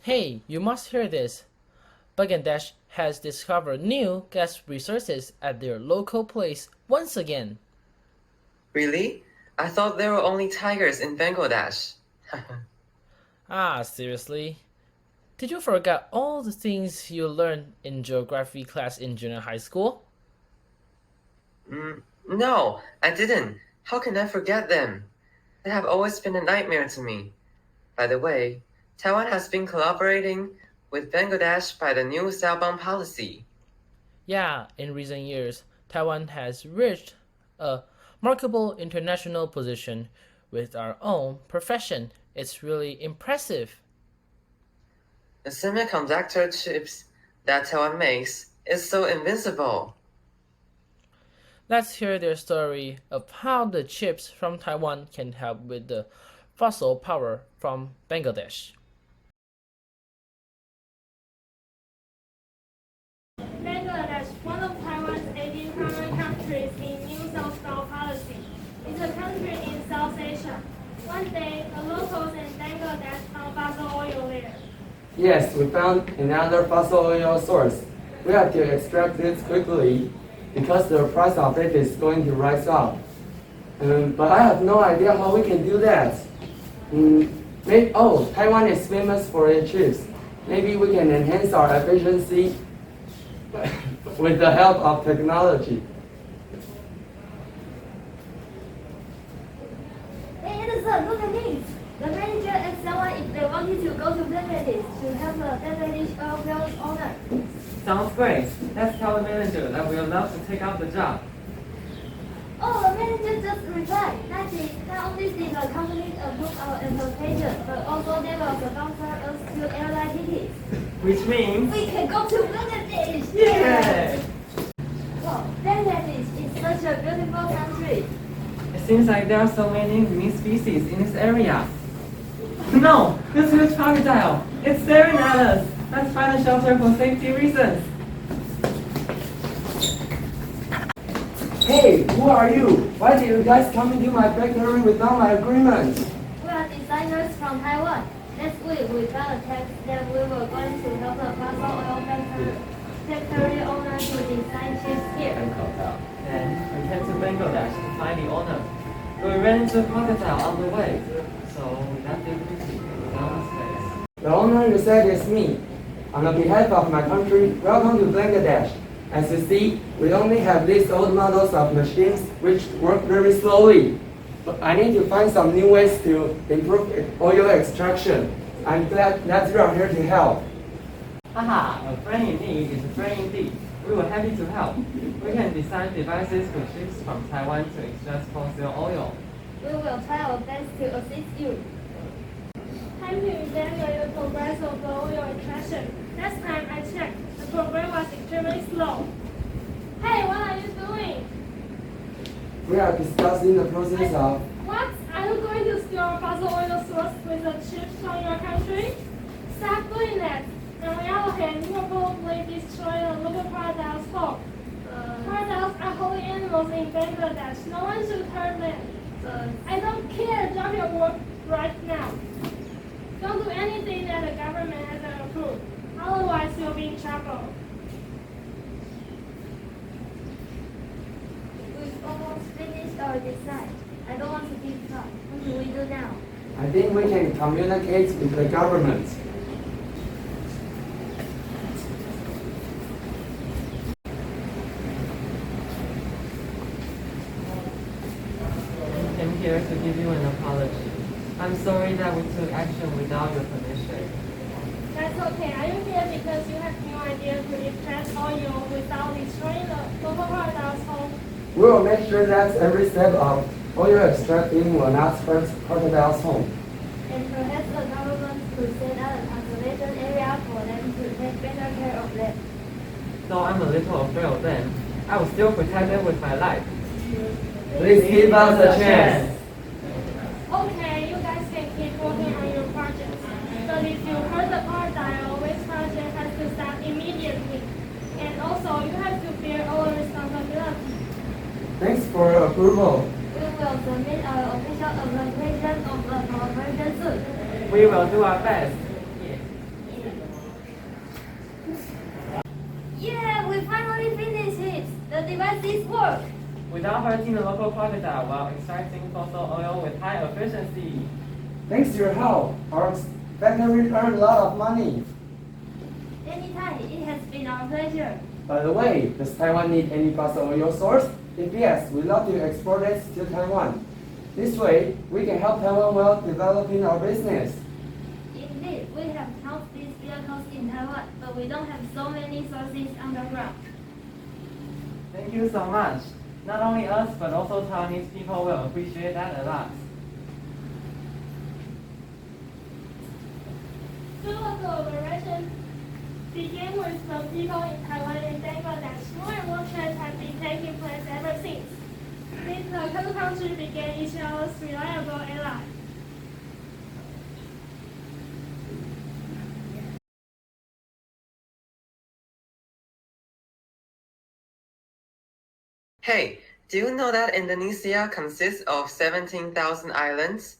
Hey, you must hear this. Bangladesh has discovered new gas resources at their local place once again. Really? I thought there were only tigers in Bangladesh. Seriously? Did you forget all the things you learned in geography class in junior high school? No, I didn't. How can I forget them? They have always been a nightmare to me. By the way, Taiwan has been collaborating with Bangladesh by the new southbound policy. Yeah, in recent years, Taiwan has reached a remarkable international position with our own profession. It's really impressive. The semiconductor chips that Taiwan makes is so invincible. Let's hear their story of how the chips from Taiwan can help with the fossil power from Bangladesh. One day, the locals in Bangladesh found fossil oil there. Yes, we found another fossil oil source. We have to extract it quickly because the price of it is going to rise up. But I have no idea how we can do that. Taiwan is famous for its chips. Maybe we can enhance our efficiency with the help of technology. Hey Emerson, look at this. The manager asked someone if they wanted to go to Bangladesh to help the Bangladesh oil field owner. Sounds great. Let's tell the manager that we would love to take up the job. Oh, the manager just replied. Not only did the company approve our application, but also they will sponsor us to airline tickets. Which means... We can go to Bangladesh! Yeah! Wow, Bangladesh is such a beautiful country. It seems like there are so many unique species in this area. No! This huge crocodile! It's staring at us! Let's find a shelter for safety reasons. Hey, who are you? Why did you guys come into my factory without my agreement? We are designers from Taiwan. Next week, we got a text that we were going to help the fossil oil factory owner to design chips here. Then we came to Bangladesh to find the owner. But we ran into a crocodile on the way. So we left it quickly without a space. The owner you said is me. On behalf of my country, welcome to Bangladesh. As you see, we only have these old models of machines which work very slowly. But I need to find some new ways to improve oil extraction. I'm glad that you are here to help. Haha, a friend in need is a friend indeed. We were happy to help. We can design devices with chips from Taiwan to extract fossil oil. We will try our best to assist you. Time to evaluate the progress of the oil extraction. Last time I checked, the progress was extremely slow. Hey, what are you doing? We are discussing the process of... What? Are you going to store fossil oil source with the chips from your country? Stop doing that. On the other hand, you will probably destroy the local crocodile's home. Crocodiles are holy animals in Bangladesh. No one should hurt them. I don't care. Drop your work right now. Don't do anything that the government hasn't approved. Otherwise, you'll be in trouble. We've almost finished our design. I don't want to be caught. What do we do now? I think we can communicate with the government. I'm here to give you an apology. I'm sorry that we took action without your permission. That's okay. Are you here because you have no idea to extract oil without destroying the local crocodile's home? We will make sure that every step of oil extracting will not hurt crocodile's home. And perhaps the government could set out a conservation area for them to take better care of them. Though I'm a little afraid of them, I will still protect them with my life. Please give us a chance. Okay, you guys can keep working on your project. But if you hurt the crocodile, this project has to stop immediately. And also, you have to bear all the responsibility. Thanks for your approval. We will submit our official application of the cooperation soon. We will do our best. Yeah, we finally finished it. The devices work. Without hurting the local crocodile while extracting fossil oil with high efficiency. Thanks to your help, our factory earned a lot of money. Anytime, it has been our pleasure. By the way, does Taiwan need any fossil oil source? If yes, we'd love to export it to Taiwan. This way, we can help Taiwan while developing our business. Indeed, we have helped these vehicles in Taiwan, but we don't have so many sources underground. Thank you so much. Not only us, but also Taiwanese people will appreciate that a lot. Full cooperation began with the people in Taiwan and Bangladesh. More and more trades have been taking place ever since. These two countries became each other's reliable allies. Hey, do you know that Indonesia consists of 17,000 islands?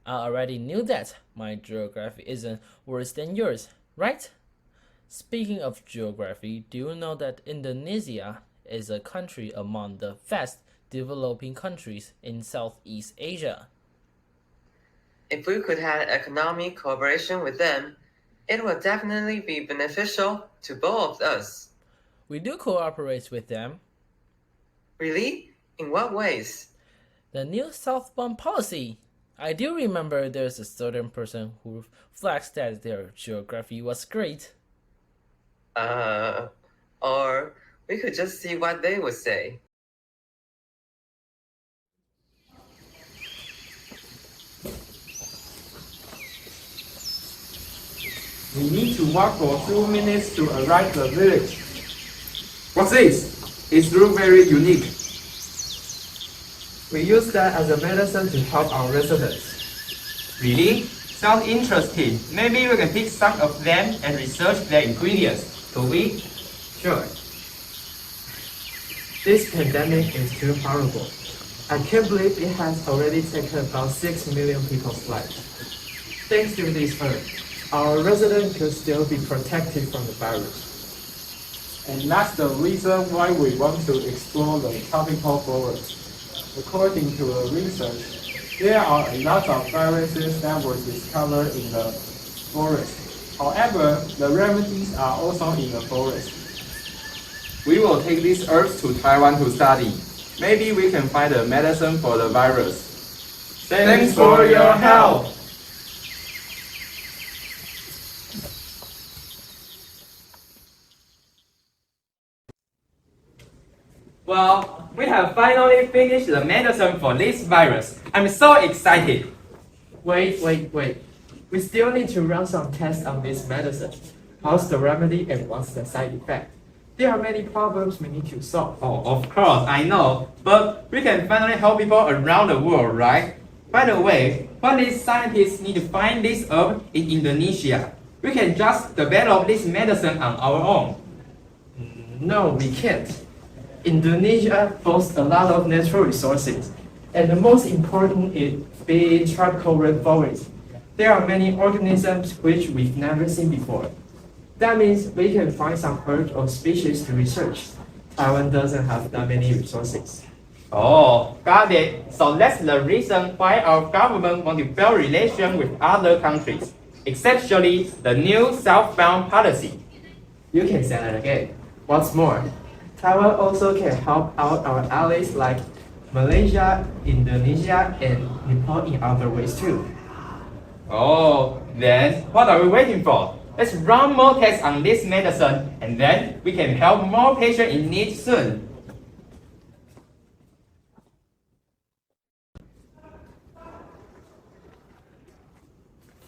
I already knew that my geography isn't worse than yours, right? Speaking of geography, do you know that Indonesia is a country among the fast developing countries in Southeast Asia? If we could have economic cooperation with them, it would definitely be beneficial to both of us. We do cooperate with them. Really? In what ways? The new southbound policy. I do remember there's a certain person who flags that their geography was great. Or we could just see what they would say. We need to walk for 2 minutes to arrive the village. What's this? It looks very unique. We use that as a medicine to help our residents. Really? Sounds interesting. Maybe we can pick some of them and research their ingredients. Could we? Sure. This pandemic is too horrible. I can't believe it has already taken about 6 million people's lives. Thanks to this herb, our residents could still be protected from the virus. And that's the reason why we want to explore the tropical forest. According to the research, there are a lot of viruses that were discovered in the forest. However, the remedies are also in the forest. We will take these herbs to Taiwan to study. Maybe we can find a medicine for the virus. Thanks for your help. Well, we have finally finished the medicine for this virus. I'm so excited. Wait. We still need to run some tests on this medicine. How's the remedy and what's the side effect? There are many problems we need to solve. Oh, of course, I know. But we can finally help people around the world, right? By the way, why these scientists need to find this herb in Indonesia? We can just develop this medicine on our own. No, we can't. Indonesia boasts a lot of natural resources, and the most important is being tropical rainforest. There are many organisms which we've never seen before. That means we can find some bird or species to research. Taiwan doesn't have that many resources. Oh, got it. So that's the reason why our government wants to build relations with other countries, especially the new southbound policy. You can say that again. What's more, Taiwan also can help out our allies like Malaysia, Indonesia, and Nepal in other ways too. Oh, then what are we waiting for? Let's run more tests on this medicine, and then we can help more patients in need soon.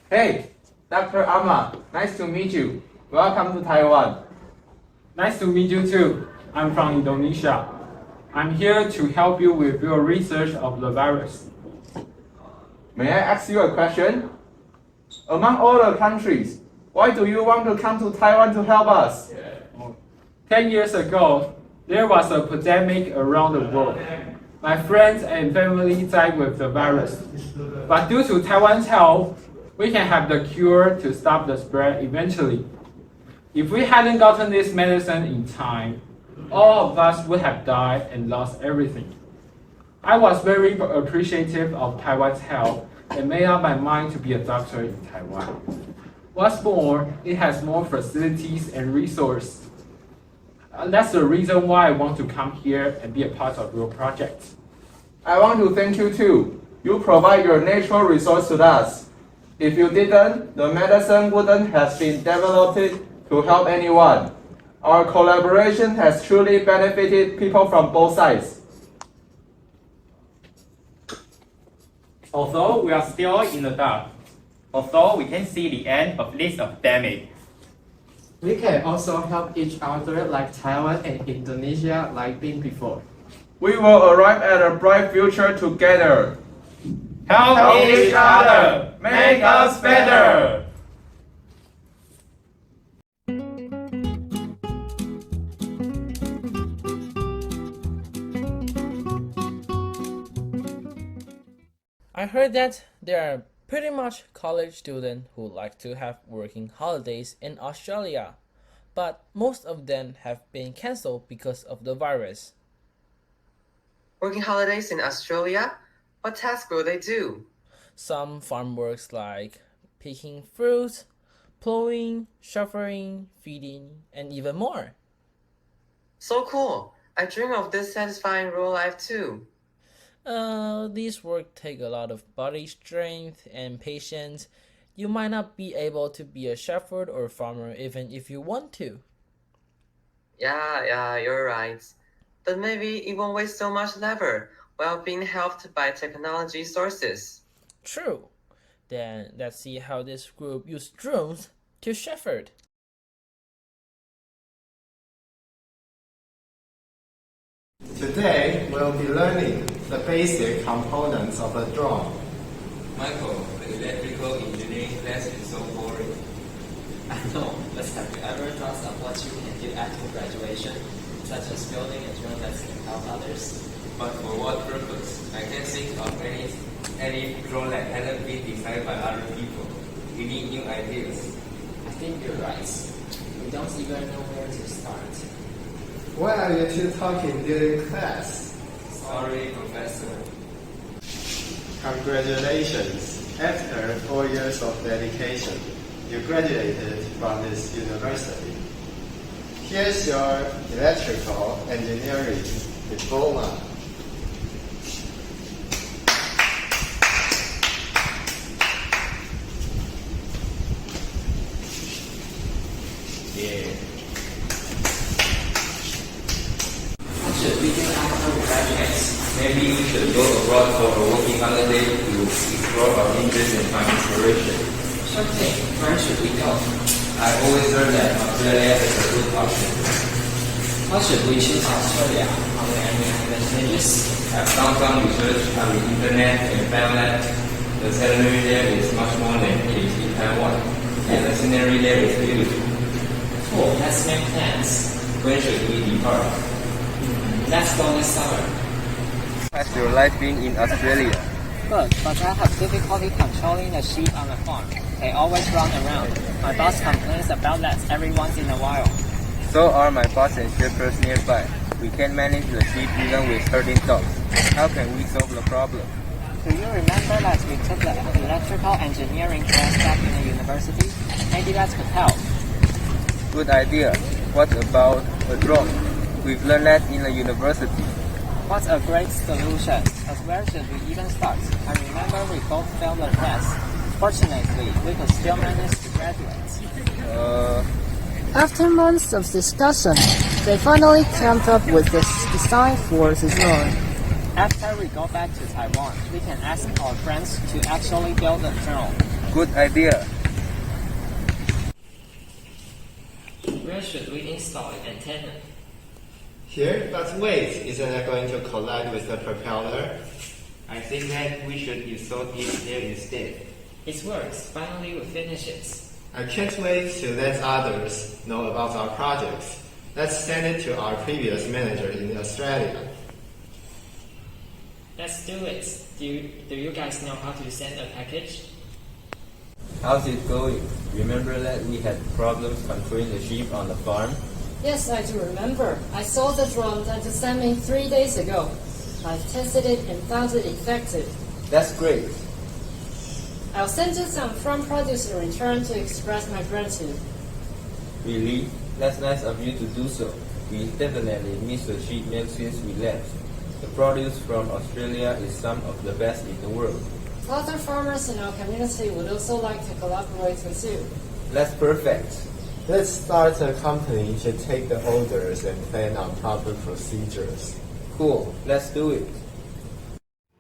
Hey, Dr. Ama, nice to meet you. Welcome to Taiwan. Nice to meet you too. I'm from Indonesia. I'm here to help you with your research of the virus. May I ask you a question? Among all the countries, why do you want to come to Taiwan to help us? 10 years ago, there was a pandemic around the world. My friends and family died with the virus. But due to Taiwan's help, we can have the cure to stop the spread eventually. If we hadn't gotten this medicine in time, all of us would have died and lost everything. I was very appreciative of Taiwan's help and made up my mind to be a doctor in Taiwan. What's more, it has more facilities and resources. That's the reason why I want to come here and be a part of your project. I want to thank you too. You provide your natural resource to us. If you didn't, the medicine wouldn't have been developed to help anyone. Our collaboration has truly benefited people from both sides. Although we are still in the dark, although we can see the end of this epidemic, We can also help each other like Taiwan and Indonesia like been before. We will arrive at a bright future together. help each other, make us better. I heard that there are Pretty much college students who like to have working holidays in Australia, but most of them have been cancelled because of the virus. Working holidays in Australia? What tasks will they do? Some farm works like picking fruits, plowing, shoveling, feeding, and even more. So cool! I dream of this satisfying rural life too. These work take a lot of body strength and patience. You might not be able to be a shepherd or farmer even if you want to. Yeah, you're right. But maybe it won't waste so much labor while being helped by technology sources. True. Then let's see how this group used drones to shepherd. Today, we'll be learning the basic components of a drone. Michael, the electrical engineering class is so boring. I know, but have you ever thought of what you can do after graduation, such as building a drone that can help others? But for what purpose? I can't think of any drone that hasn't been designed by other people. We need new ideas. I think you're right. We don't even know where to start. Why are you two talking during class? Sorry, Professor. Congratulations! After 4 years of dedication, you graduated from this university. Here's your electrical engineering diploma. Yeah. What should we do after we graduate? Maybe we should go abroad for a working holiday to explore our interests and find inspiration. Sure thing. Where should we go? I always heard that Australia is a good option. Why should we choose Australia? Are there any advantages? I've done some research on the internet and found that the salary there is much more than it is in Taiwan, and the scenery there is beautiful. Cool, let's make plans. When should we depart? Let's go this summer. Has your life been in Australia? Good, but I have difficulty controlling the sheep on the farm. They always run around. My boss complains about that every once in a while. So are my boss and shepherds nearby. We can manage the sheep even with herding dogs. How can we solve the problem? Do you remember that we took the electrical engineering class back in the university? Maybe that could help. Good idea. What about a drone? We've learned that in the university. What a great solution. But where should we even start? I remember we both failed the test. Fortunately, we could still manage to graduate. After months of discussion, they finally came up with the design for the drone. After we go back to Taiwan, we can ask our friends to actually build the drone. Good idea. Where should we install the antenna? Here, but wait, isn't it going to collide with the propeller? I think that we should install it there instead. It works. Finally, we finish it. I can't wait to let others know about our projects. Let's send it to our previous manager in Australia. Let's do it. Do you guys know how to send a package? How's it going? Remember that we had problems controlling the sheep on the farm? Yes, I do remember. I saw the drone that you sent me 3 days ago. I've tested it and found it effective. That's great. I'll send you some farm produce in return to express my gratitude. Really? That's nice of you to do so. We definitely miss the sheep milk since we left. The produce from Australia is some of the best in the world. Other farmers in our community would also like to collaborate with you. That's perfect. Let's start a company to take the orders and plan on proper procedures. Cool, let's do it.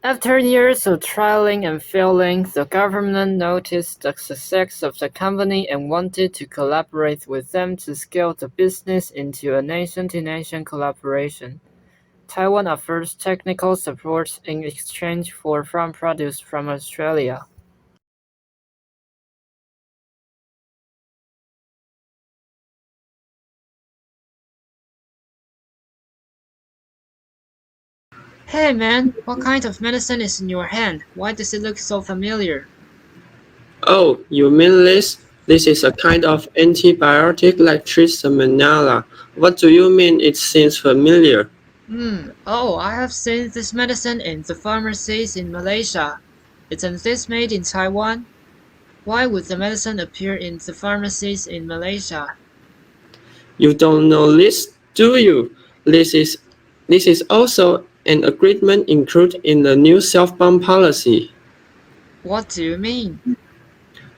After years of trialing and failing, the government noticed the success of the company and wanted to collaborate with them to scale the business into a nation-to-nation collaboration. Taiwan offers technical support in exchange for farm produce from Australia. Hey man, what kind of medicine is in your hand? Why does it look so familiar? Oh, you mean this? This is a kind of antibiotic like Trichomonas. What do you mean it seems familiar? Oh, I have seen this medicine in the pharmacies in Malaysia. Isn't this made in Taiwan? Why would the medicine appear in the pharmacies in Malaysia? You don't know this, do you? This is also an agreement included in the new self-bound policy. What do you mean?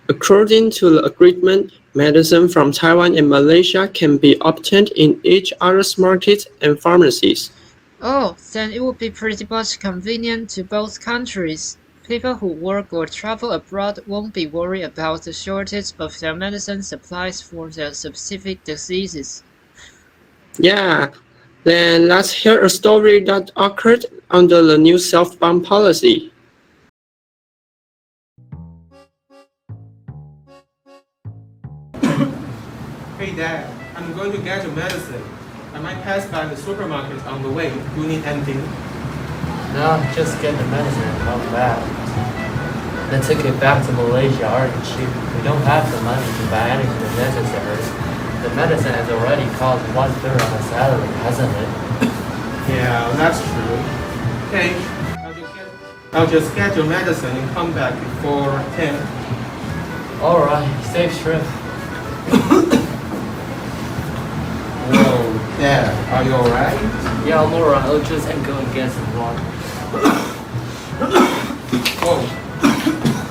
According to the agreement, medicine from Taiwan and Malaysia can be obtained in each other's markets and pharmacies. Oh, then it would be pretty much convenient to both countries. People who work or travel abroad won't be worried about the shortage of their medicine supplies for their specific diseases. Yeah, then let's hear a story that occurred under the new self-bound policy. Hey Dad, I'm going to get your medicine. I might pass by the supermarket on the way. Do you need anything? No, just get the medicine and come back. The ticket back to Malaysia aren't cheap. We don't have the money to buy anything necessary. The medicine has already cost 1/3 of my salary, hasn't it? Yeah, that's true. Okay, I'll just get your medicine and come back before 10. Alright, safe trip. Whoa, Dad, are you alright? Yeah, I'm alright. I'll just go and get some water. Whoa.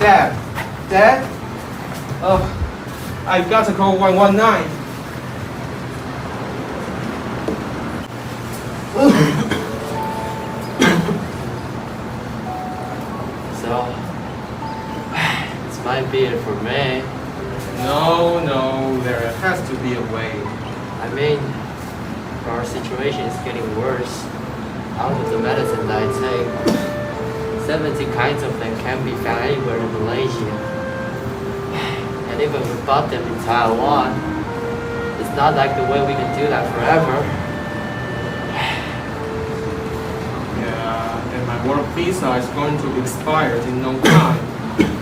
Dad? Oh, I've got to call 119. So, this might be it for me. No, there has to be a way. I mean, our situation is getting worse. Out of the medicine that I take, 70 kinds of them can be found anywhere in Malaysia. And even we bought them in Taiwan, it's not like the way we can do that forever. Yeah, and my work visa is going to expire in no time.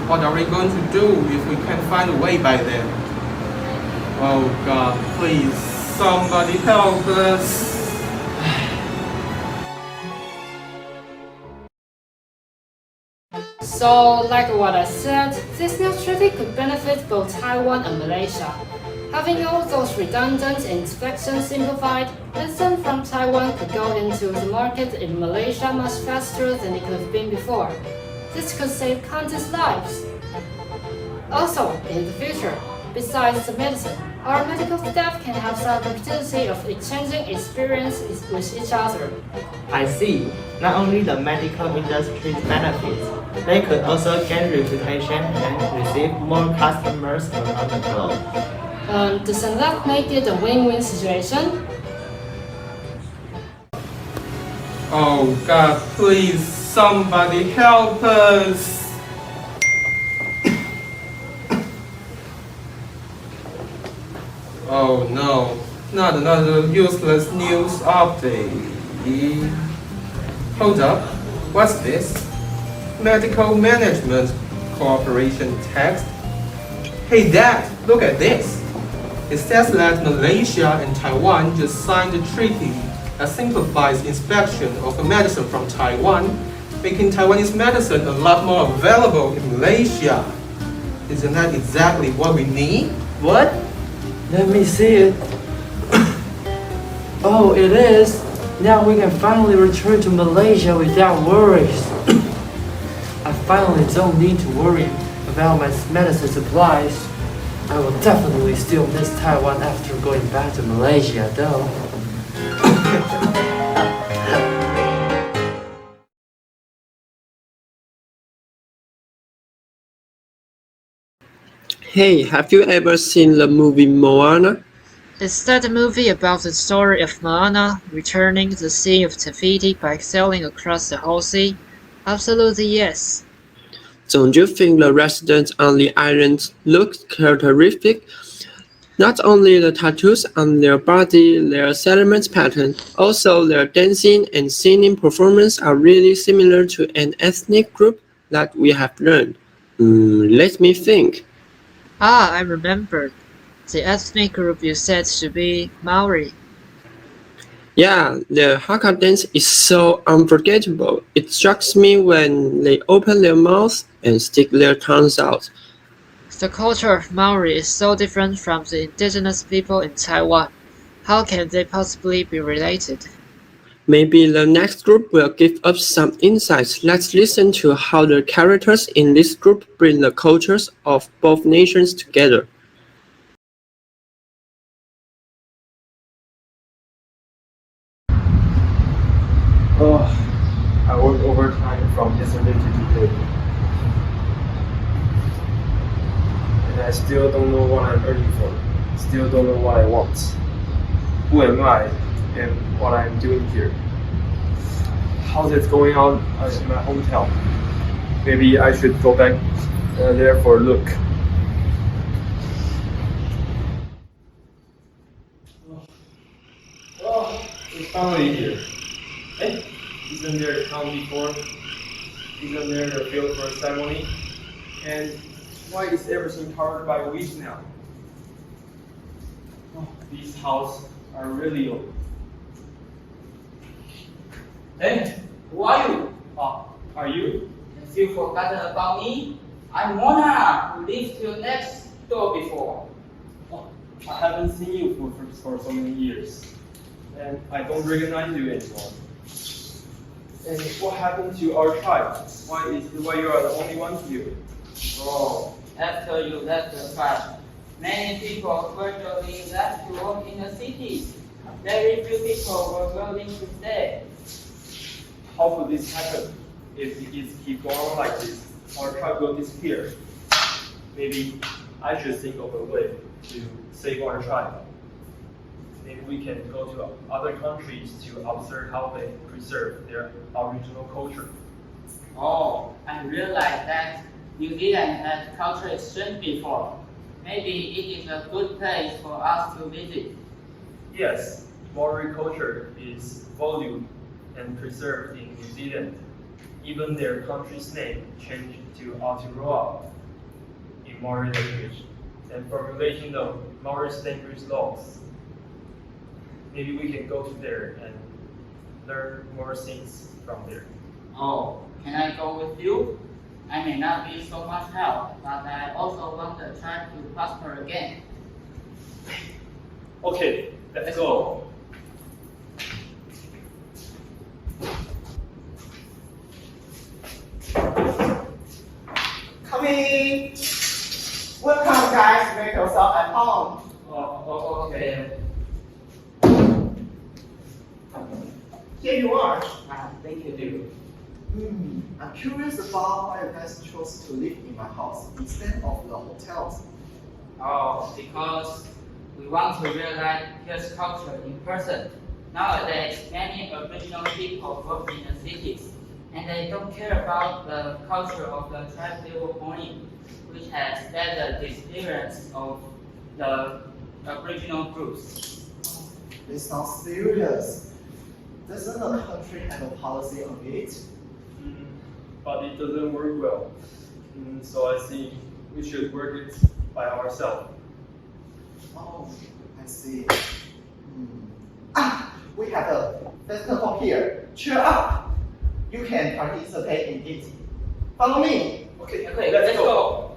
What are we going to do if we can't find a way by then? Oh God, please, somebody help us. So, like what I said, this new treaty could benefit both Taiwan and Malaysia. Having all those redundant inspections simplified, medicine from Taiwan could go into the market in Malaysia much faster than it could have been before. This could save countless lives. Also, in the future, besides the medicine, our medical staff can have some opportunity of exchanging experiences with each other. I see. Not only the medical industry benefits, they could also gain reputation and receive more customers around the globe. Doesn't that make it a win-win situation? Oh God, please, somebody help us. Oh no, not another useless news update. Hold up, what's this? Medical Management Corporation text? Hey Dad, look at this. It says that Malaysia and Taiwan just signed a treaty that simplifies inspection of medicine from Taiwan, making Taiwanese medicine a lot more available in Malaysia. Isn't that exactly what we need? What? Let me see it. Oh, it is. Now we can finally return to Malaysia without worries. I finally don't need to worry about my medicine supplies. I will definitely still miss Taiwan after going back to Malaysia, though. Hey, have you ever seen the movie Moana? Is that a movie about the story of Moana returning the Sea of Tahiti by sailing across the whole sea? Absolutely yes. Don't you think the residents on the island look terrific? Not only the tattoos on their body, their settlement pattern, also their dancing and singing performance are really similar to an ethnic group that we have learned. Let me think. Ah, I remembered. The ethnic group you said to be Maori. Yeah, their Haka dance is so unforgettable. It strikes me when they open their mouths and stick their tongues out. The culture of Maori is so different from the indigenous people in Taiwan. How can they possibly be related? Maybe the next group will give us some insights. Let's listen to how the characters in this group bring the cultures of both nations together. Oh, I worked overtime from yesterday to today. And I still don't know what I'm earning for. Still don't know what I want. Who am I and what I'm doing here? How's it going on in my hometown? Maybe I should go back there for a look. Oh, it's finally here. Hey, isn't there a town before? Isn't there a field for a ceremony? And why is everything covered by weeds now? Oh, these houses are really old. Hey, who are you? Are you? Have you forgotten about me? I'm Mona, who lived to next door before. Oh, I haven't seen you for so many years. And I don't recognize you anymore. And what happened to our tribe? Why you are the only one here? Oh, after you left the tribe, many people gradually left to work in the cities. Very few people were willing to stay. How could this happen? If it keeps going on like this, our tribe will disappear. Maybe I should think of a way to save our tribe. Maybe we can go to other countries to observe how they preserve their original culture. Oh, I realized that New Zealand had cultural exchange before. Maybe it is a good place for us to visit. Yes, Maori culture is valued and preserved in New Zealand. Even their country's name changed to Aotearoa in Maori language and formulating the Maori language laws. Maybe we can go to there and learn more things from there. Oh, can I go with you? I may not be so much help, but I also want the tribe to prosper again. Okay, let's go. Come in. Welcome, guys. Make yourself at home. Okay. Here you are. Thank you. I'm curious about why you guys chose to live in my house instead of the hotels. Oh, because we want to realize here's culture in person. Nowadays, many Aboriginal people work in the cities, and they don't care about the culture of the tribe they were born in, which has gathered the experience of the Aboriginal groups. This sounds serious. Doesn't the country have a policy on it? But it doesn't work well. So I think we should work it by ourselves. Oh, I see. We have a festival here. Cheer up! You can participate in it. Follow me. Okay, let's go.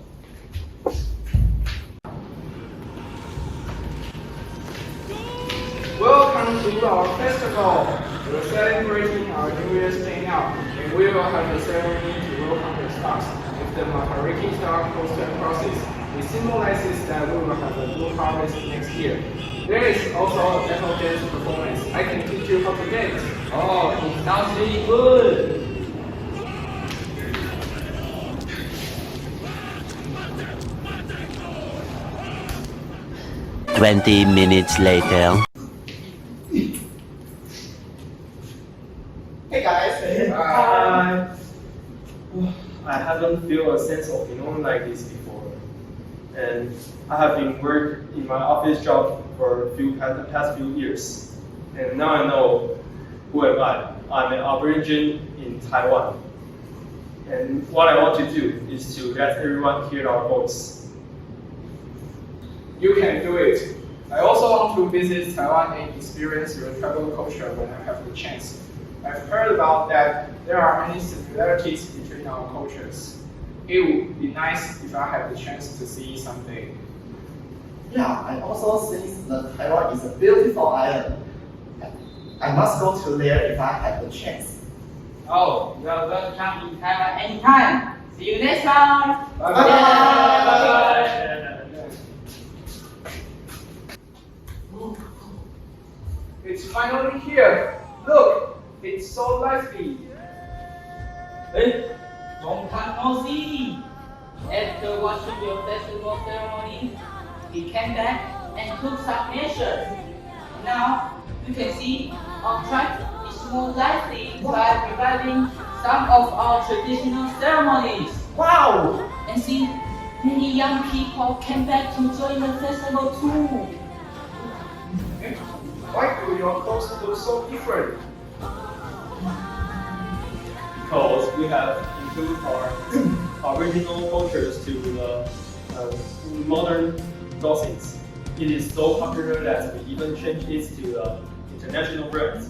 Welcome to our festival. We're celebrating our New Year's Day now, and we will have a ceremony to welcome the stars. If the Matariki star coaster crosses, it symbolizes that we will have a good harvest next year. There is also a battle dance performance. I can teach you how to dance. Oh, it sounds really good. Twenty minutes later. Hey guys. Hi. I haven't felt a sense of belonging like this before. And I have been working in my office job for the past few years. And now I know who am I. I'm an Aborigine in Taiwan. And what I want to do is to let everyone hear our voice. You can do it. I also want to visit Taiwan and experience your travel culture when I have the chance. I've heard about that there are many similarities between our cultures. It would be nice if I have the chance to see someday. Yeah, I also think that Taiwan is a beautiful island. I must go to there if I have the chance. Oh, you are welcome in Taiwan anytime. See you next time. Bye bye. It's finally here. Look, it's so lively. Hey, long time no see. After watching your festival ceremony, he came back and took some measures. Now you can see our tribe is more lively by reviving some of our traditional ceremonies. Wow! And see, many young people came back to join the festival too. Why do your clothes look so different? Because we have included our original cultures to the modern clothings. It is so popular that we even changed it to the international brands.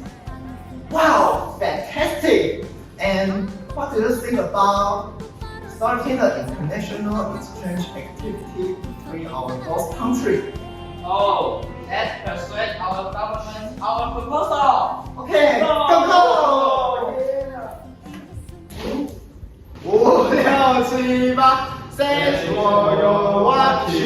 Wow, fantastic! And what do you think about starting the international exchange activity between our both countries? Oh, let's persuade our government our proposal. Okay, go! Yeah. 5、6、7、8，谁我有我去。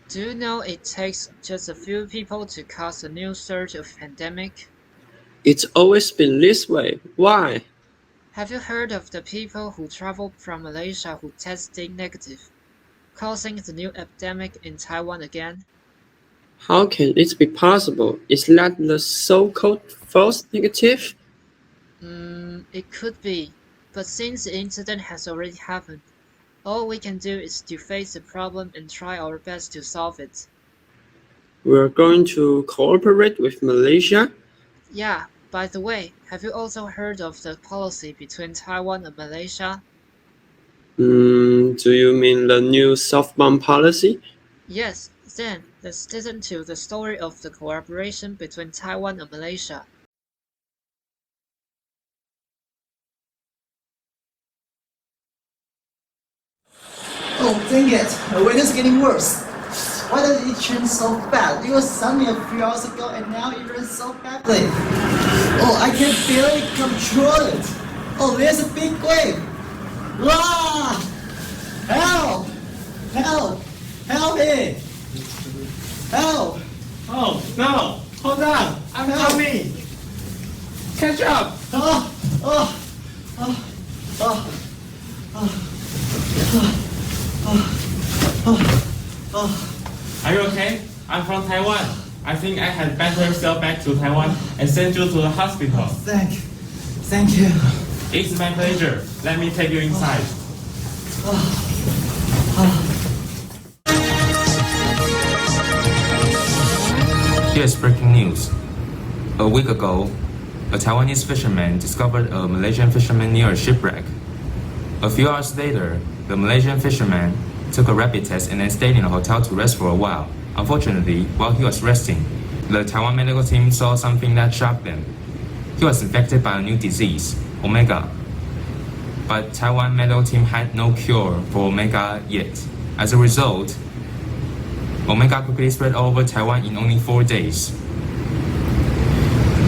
Do you know it takes just a few people to cause a new surge of pandemic? It's always been this way. Why? Have you heard of the people who traveled from Malaysia who tested negative, causing the new epidemic in Taiwan again? How can it be possible? Is that the so-called false negative? It could be, but since the incident has already happened, all we can do is to face the problem and try our best to solve it. We're going to cooperate with Malaysia? Yeah, by the way, have you also heard of the policy between Taiwan and Malaysia? Do you mean the new soft bomb policy? Yes, then let's listen to the story of the cooperation between Taiwan and Malaysia. Oh, dang it! The weather's getting worse. Why does it change so fast? It was sunny a few hours ago and now it rains so badly. Oh, I can barely control it. Oh, there's a big wave. Ah! Help! Help! Help me! Help! Oh, no! Hold on! I'm coming! Catch up! Oh! Oh! Oh! Oh! Oh! Are you okay? I'm from Taiwan. I think I had better sail back to Taiwan and send you to the hospital. Thank you. It's my pleasure. Let me take you inside. Here's breaking news. A week ago, a Taiwanese fisherman discovered a Malaysian fisherman near a shipwreck. A few hours later, the Malaysian fisherman took a rapid test and then stayed in a hotel to rest for a while. Unfortunately, while he was resting, the Taiwan medical team saw something that shocked them. He was infected by a new disease, Omega. But Taiwan medical team had no cure for Omega yet. As a result, Omega quickly spread all over Taiwan in only 4 days.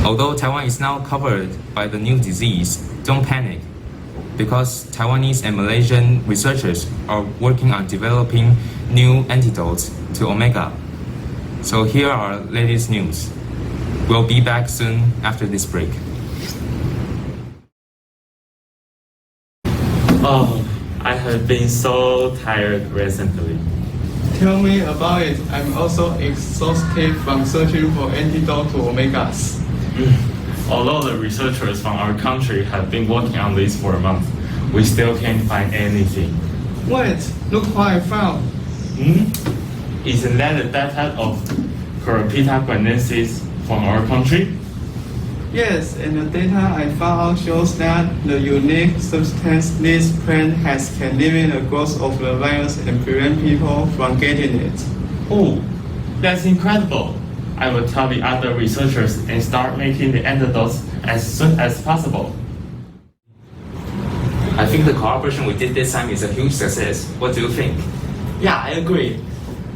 Although Taiwan is now covered by the new disease, don't panic, because Taiwanese and Malaysian researchers are working on developing new antidotes to Omega. So here are latest news. We'll be back soon after this break. Oh, I have been so tired recently. Tell me about it. I'm also exhausted from searching for antidote to Omegas. Although the researchers from our country have been working on this for a month, we still can't find anything. Wait, look what I found. Isn't that the data of Crocodile from our country? Yes, and the data I found out shows that the unique substance this plant has can limit the growth of the virus and prevent people from getting it. Oh, that's incredible. I will tell the other researchers and start making the antidotes as soon as possible. I think the cooperation we did this time is a huge success. What do you think? Yeah, I agree.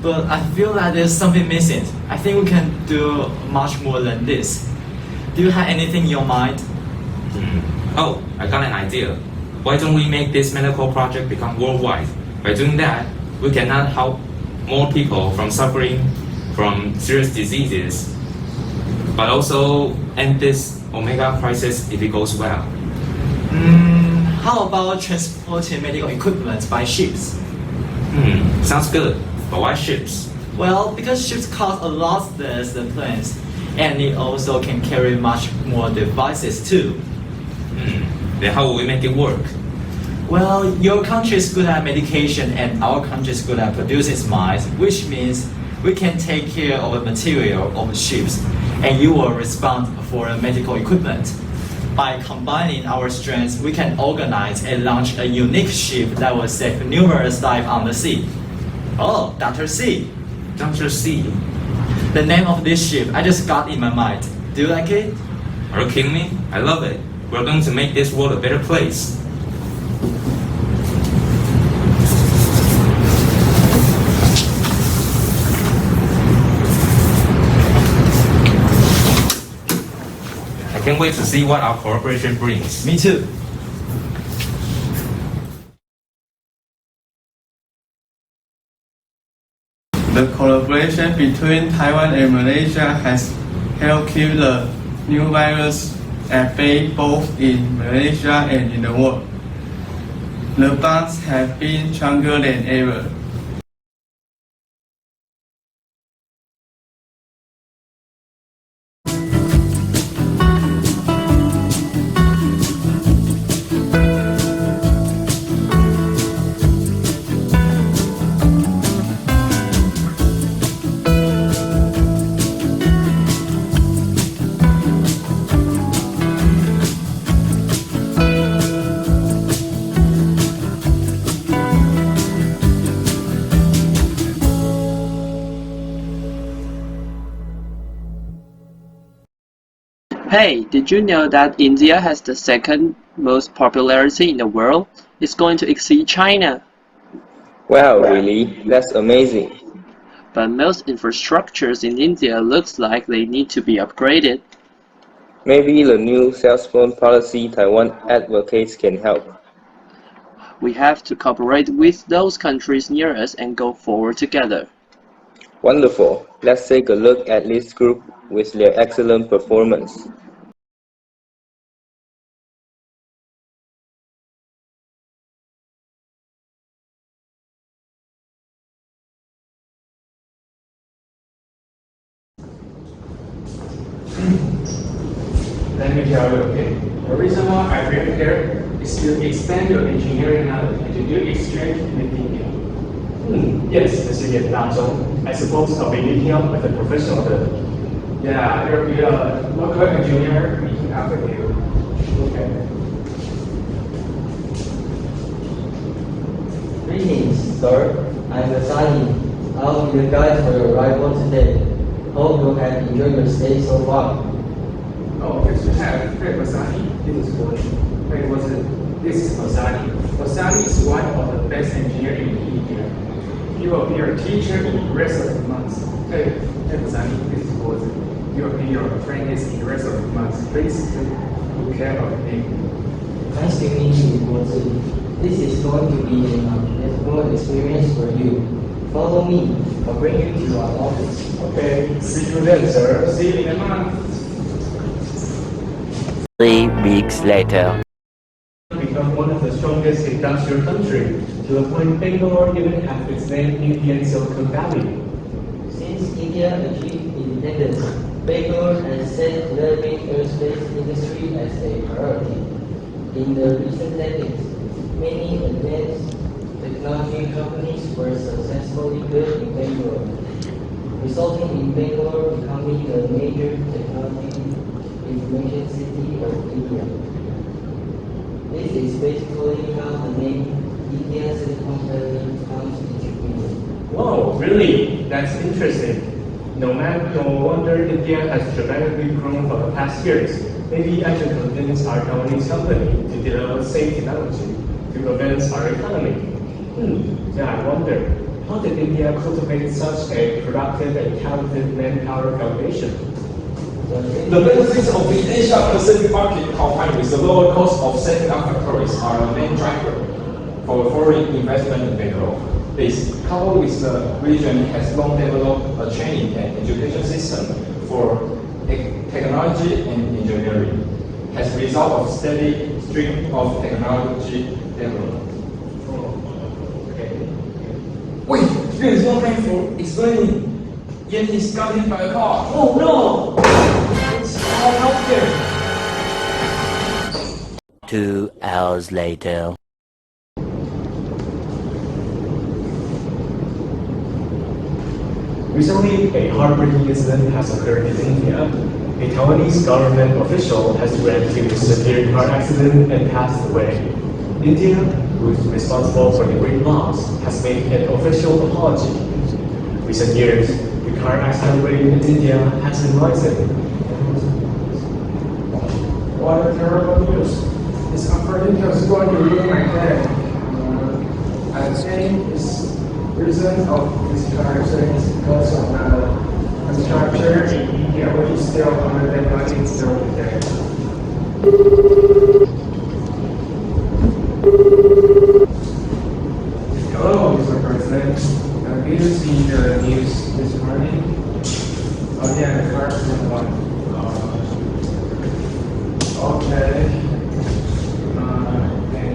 But I feel that there's something missing. I think we can do much more than this. Do you have anything in your mind? Oh, I got an idea. Why don't we make this medical project become worldwide? By doing that, we can not help more people from suffering from serious diseases, but also end this Omega crisis if it goes well. How about transporting medical equipment by ships? Sounds good. But why ships? Well, because ships cost a lot less than planes, and it also can carry much more devices too. Then how will we make it work? Well, your country is good at medication and our country is good at producing smiles, which means we can take care of the material of the ships and you will respond for medical equipment. By combining our strengths, we can organize and launch a unique ship that will save numerous lives on the sea. Oh, Dr. C. Dr. C. The name of this ship I just got in my mind. Do you like it? Are you kidding me? I love it. We're going to make this world a better place. I can't wait to see what our cooperation brings. Me too. The collaboration between Taiwan and Malaysia has helped keep the new virus at bay both in Malaysia and in the world. The bonds have been stronger than ever. Hey, did you know that India has the second most popularity in the world? It's going to exceed China. Wow, really? That's amazing. But most infrastructures in India looks like they need to be upgraded. Maybe the new cell phone policy Taiwan advocates can help. We have to cooperate with those countries near us and go forward together. Wonderful. Let's take a look at this group with their excellent performance. Let me tell you, okay, the reason why I bring here is to expand your engineering knowledge and to do exchange with India. Yes, Mr. Yan, I suppose I'll be meeting up with a professional there. Yeah, there'll be a local engineer meeting up with you. Okay. Greetings, sir. I'm Asani. I'll be the guide for your arrival today. Hope you have enjoyed your stay so far. Oh, yes, you have. Hey, Masani, this is Gordon. Hey, what's it? This is Masani. Masani is one of the best engineers in India. He will be your teacher in the rest of the month. Hey, Masani, this is Gordon. You will be your apprentice in the rest of the month. Please take care of him. Nice to meet you, Gordon. This is going to be an unforgettable experience for you. Follow me. I'll bring you to our office. Okay, see you then, sir. See you in a month. 3 weeks later. Become one of the strongest industrial countries to the point Bangalore even has its name Indian Silicon Valley. Since India achieved independence, Bangalore has set developing aerospace industry as a priority. In the recent decades, many advanced technology companies were successfully built in Bangalore, resulting in Bangalore becoming a major technology information city of India. This is basically how the name India's company comes into being. Wow, really? That's interesting. No wonder India has dramatically grown for the past years. Maybe I should convince our Taiwanese company to develop safe technology to advance our economy. Yeah, I wonder, how did India cultivate such a productive and talented manpower foundation? The benefits of the Asia-Pacific market combined with the lower cost of setting up factories are the main driver for foreign investment in Bangalore. This, coupled with the region has long developed a training and education system for technology and engineering, has resulted of steady stream of technology development. Wait, there is no time for explaining. Yet he's got hit by a car. Oh no! It's all out there. 2 hours later. Recently, a heartbreaking incident has occurred in India. A Taiwanese government official has ran into a severe car accident and passed away. India, who is responsible for the great loss, has made an official apology. Recent years, the car accident rate in India has been rising. What a terrible news. This unfortunate is going to ruin my day. I think it's reason of this car accident is because of the structure in India, which is still under developing still today. Hello, Mr. President. Did you see the news this morning? Oh yeah, the car accident one. Okay. And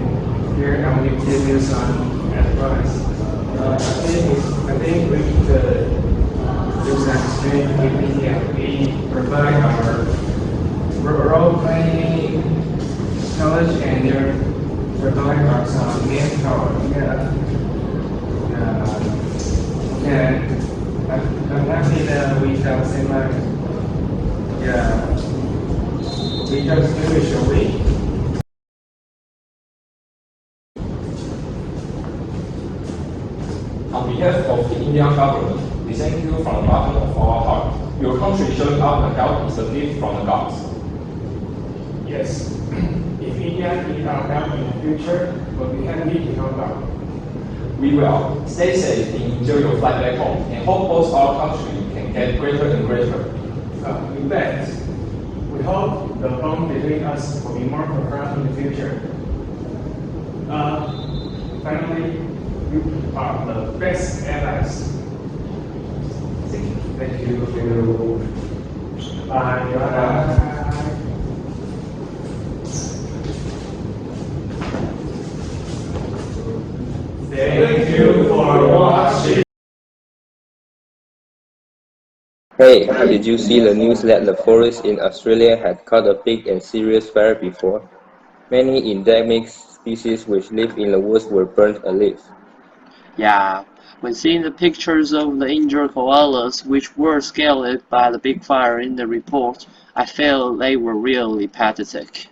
here I will give you some advice. I think with the this exchange with India, we provide our role-playing knowledge and they provide our some manpower. Yeah. I'm happy that we have similar. Yeah. We just do it, shall we? On behalf of the Indian government, we thank you from the bottom of our heart. Your country showing up and help is a gift from the gods. Yes. If India needs our help in the future, we'll be happy to help out. We will. Stay safe and enjoy your flight back home, and hope both our countries can get greater and greater. You bet. We hope the bond between us will be more profound in the future. Finally, you are the best allies. Thank you. Bye. Bye. Thank you for watching. Hey, did you see the news that the forest in Australia had caught a big and serious fire before? Many endemic species which live in the woods were burnt alive. Yeah, when seeing the pictures of the injured koalas which were scalded by the big fire in the report, I felt they were really pathetic.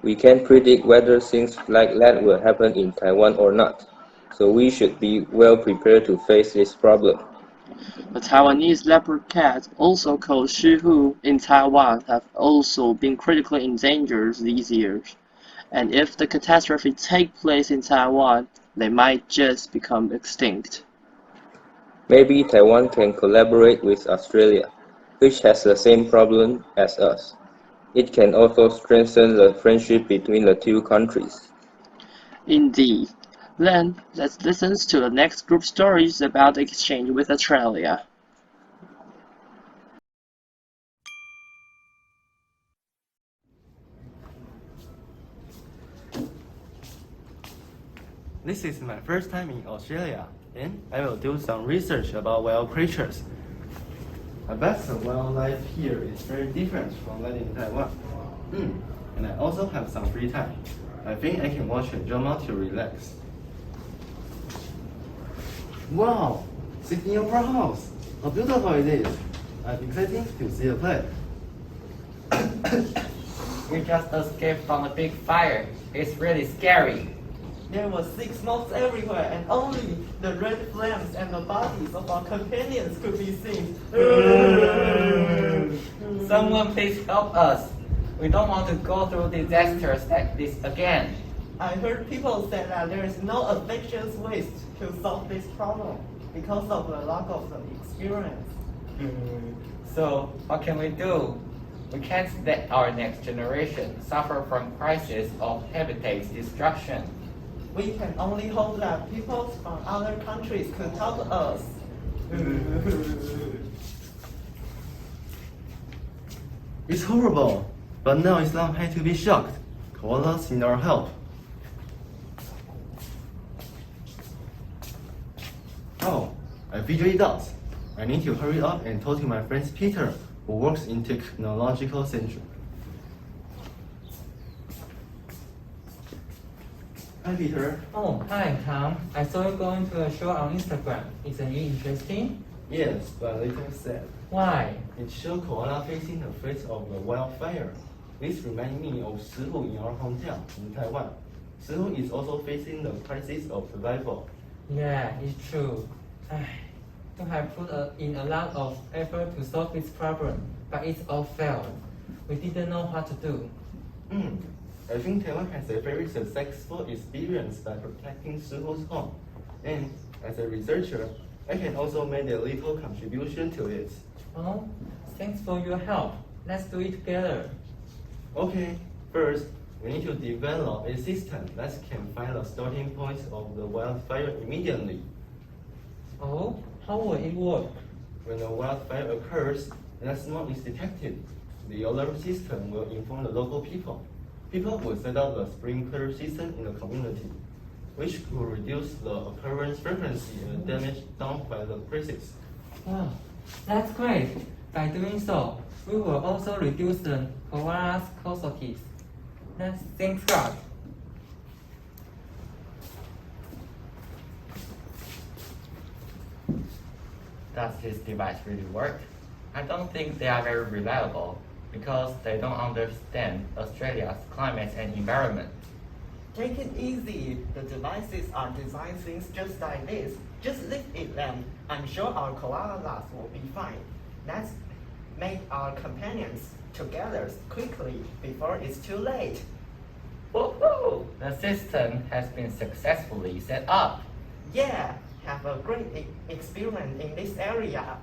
We can't predict whether things like that will happen in Taiwan or not, so we should be well prepared to face this problem. The Taiwanese leopard cat, also called shihu in Taiwan, have also been critically endangered these years. And if the catastrophe takes place in Taiwan, they might just become extinct. Maybe Taiwan can collaborate with Australia, which has the same problem as us. It can also strengthen the friendship between the two countries. Indeed. Then, let's listen to the next group stories about the exchange with Australia. This is my first time in Australia, and I will do some research about wild creatures. I bet the wildlife here is very different from that in Taiwan. And I also have some free time. I think I can watch a drama to relax. Wow! Sydney Opera House! How beautiful it is! I'm excited to see the play. We just escaped from a big fire. It's really scary. There were 6 smokes everywhere, and only the red flames and the bodies of our companions could be seen. Someone please help us. We don't want to go through disasters like this again. I heard people say that there is no effective ways to solve this problem because of the lack of the experience. So, what can we do? We can't let our next generation suffer from crisis of habitat destruction. We can only hope that people from other countries could help us. It's horrible, but now Islam had to be shocked. Koalas need our help. Oh, I figured it out. I need to hurry up and talk to my friend Peter, who works in technological center. Hi, Peter. Oh, hi, Tom. I saw you going to a show on Instagram. Isn't it interesting? Yes, but a little sad. Why? It showed koala facing the threat of the wildfire. This reminds me of Shihu in our hometown in Taiwan. Shihu is also facing the crisis of survival. Yeah, it's true. To have put in a lot of effort to solve this problem, but it's all failed. We didn't know what to do. I think Taiwan has a very successful experience by protecting Shihu's home. And as a researcher, I can also make a little contribution to it. Oh, thanks for your help. Let's do it together. Okay, first, we need to develop a system that can find the starting points of the wildfire immediately. Oh, how will it work? When a wildfire occurs and a smoke is detected, the alert system will inform the local people. People will set up a sprinkler system in the community, which will reduce the occurrence frequency and damage done by the crisis. Wow, that's great. By doing so, we will also reduce the koalas' casualties. Thanks God. Does this device really work? I don't think they are very reliable because they don't understand Australia's climate and environment. Take it easy. The devices are designed things just like this. Just lift it them. I'm sure our koalas will be fine. Let's make our companions together quickly before it's too late. Woohoo! The system has been successfully set up. Yeah, have a great experience in this area.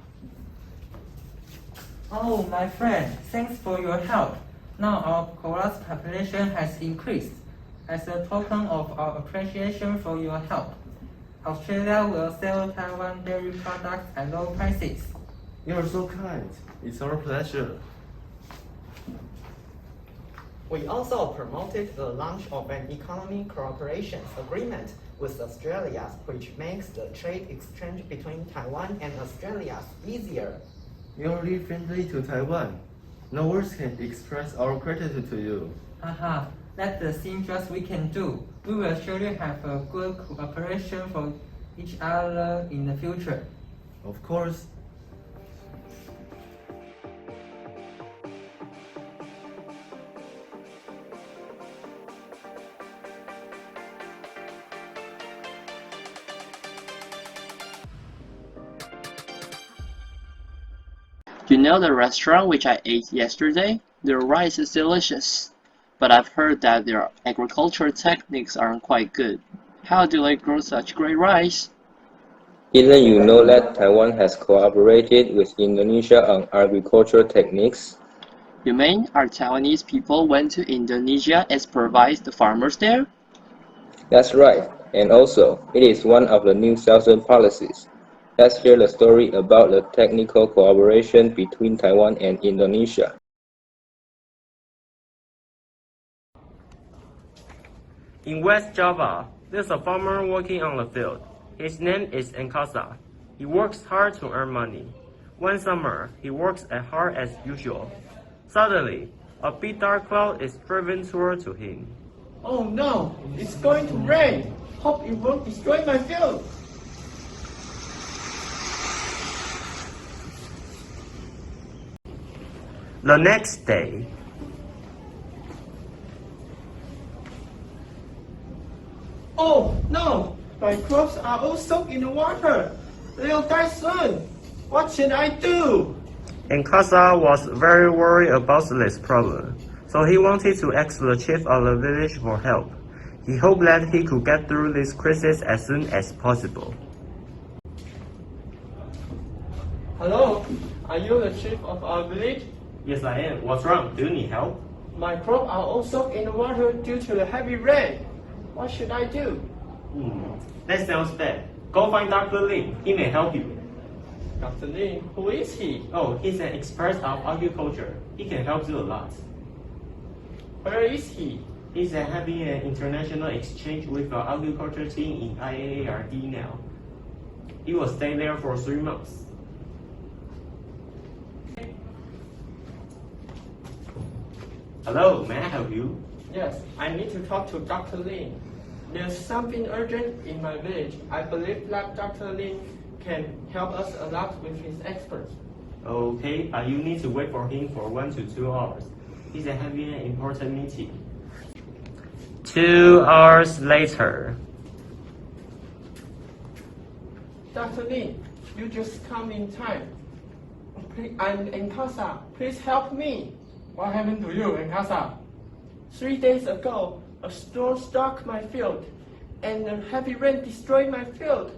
Oh, my friend, thanks for your help. Now our koalas population has increased. As a token of our appreciation for your help, Australia will sell Taiwan dairy products at low prices. You're so kind. It's our pleasure. We also promoted the launch of an economic cooperation agreement with Australia, which makes the trade exchange between Taiwan and Australia easier. You're really friendly to Taiwan. No words can express our gratitude to you. Haha, that's the simplest we can do. We will surely have a good cooperation for each other in the future. Of course. You know the restaurant which I ate yesterday? Their rice is delicious, but I've heard that their agricultural techniques aren't quite good. How do they grow such great rice? Didn't you know that Taiwan has cooperated with Indonesia on agricultural techniques? You mean our Taiwanese people went to Indonesia and supervised the farmers there? That's right, and also, it is one of the new southern policies. Let's hear the story about the technical cooperation between Taiwan and Indonesia. In West Java, there's a farmer working on the field. His name is Enkasa. He works hard to earn money. One summer, he works as hard as usual. Suddenly, a big dark cloud is driven toward to him. Oh no, it's going to rain. Hope it won't destroy my field. The next day, My crops are all soaked in the water. They'll die soon. What should I do? Inkasa was very worried about this problem, so he wanted to ask the chief of the village for help. He hoped that he could get through this crisis as soon as possible. Hello, are you the chief of our village? Yes, I am. What's wrong? Do you need help? My crops are all soaked in the water due to the heavy rain. What should I do? That sounds bad. Go find Dr. Lin. He may help you. Dr. Lin, who is he? Oh, he's an expert of agriculture. He can help you a lot. Where is he? He's having an international exchange with our agriculture team in IAARD now. He will stay there for 3 months. Hello, may I help you? Yes, I need to talk to Dr. Lin. There's something urgent in my village. I believe that Dr. Lin can help us a lot with his experts. Okay, you need to wait for him for 1 to 2 hours. He's having an important meeting. 2 hours later. Dr. Lin, you just come in time. I'm Inkasa. Please help me. What happened to you, Inkasa? 3 days ago, a storm struck my field, and a heavy rain destroyed my field.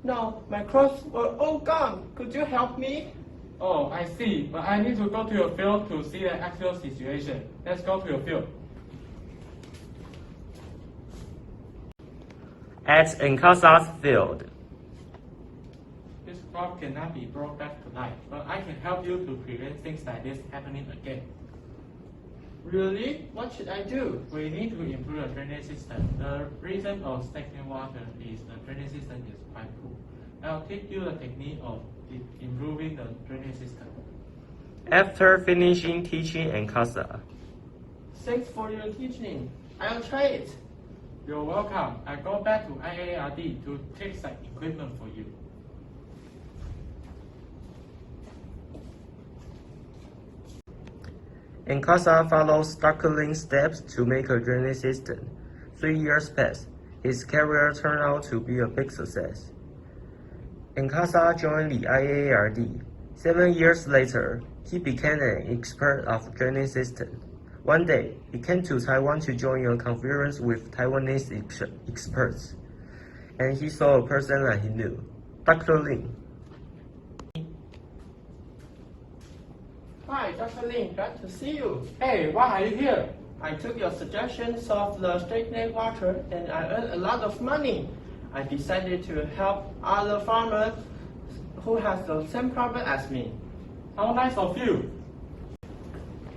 Now, my crops were all gone. Could you help me? Oh, I see. But I need to go to your field to see the actual situation. Let's go to your field. At Inkasa's field. This crop cannot be brought back to life, but I can help you to prevent things like this happening again. Really? What should I do? We need to improve the drainage system. The reason of stagnant water is the drainage system is quite poor. I'll teach you the technique of improving the drainage system. After finishing teaching Inkasa. Thanks for your teaching. I'll try it. You're welcome. I go back to IARD to take some equipment for you. Inkasa follows Dr. Lin's steps to make a drainage system. 3 years passed. His career turned out to be a big success. Inkasa joined the IARD. 7 years later, he became an expert of drainage system. One day, he came to Taiwan to join a conference with Taiwanese experts, and he saw a person that he knew, Dr. Lin. Hi, Dr. Lin, glad to see you. Hey, why are you here? I took your suggestion, solved the stagnant water, and I earned a lot of money. I decided to help other farmers who have the same problem as me. How nice of you.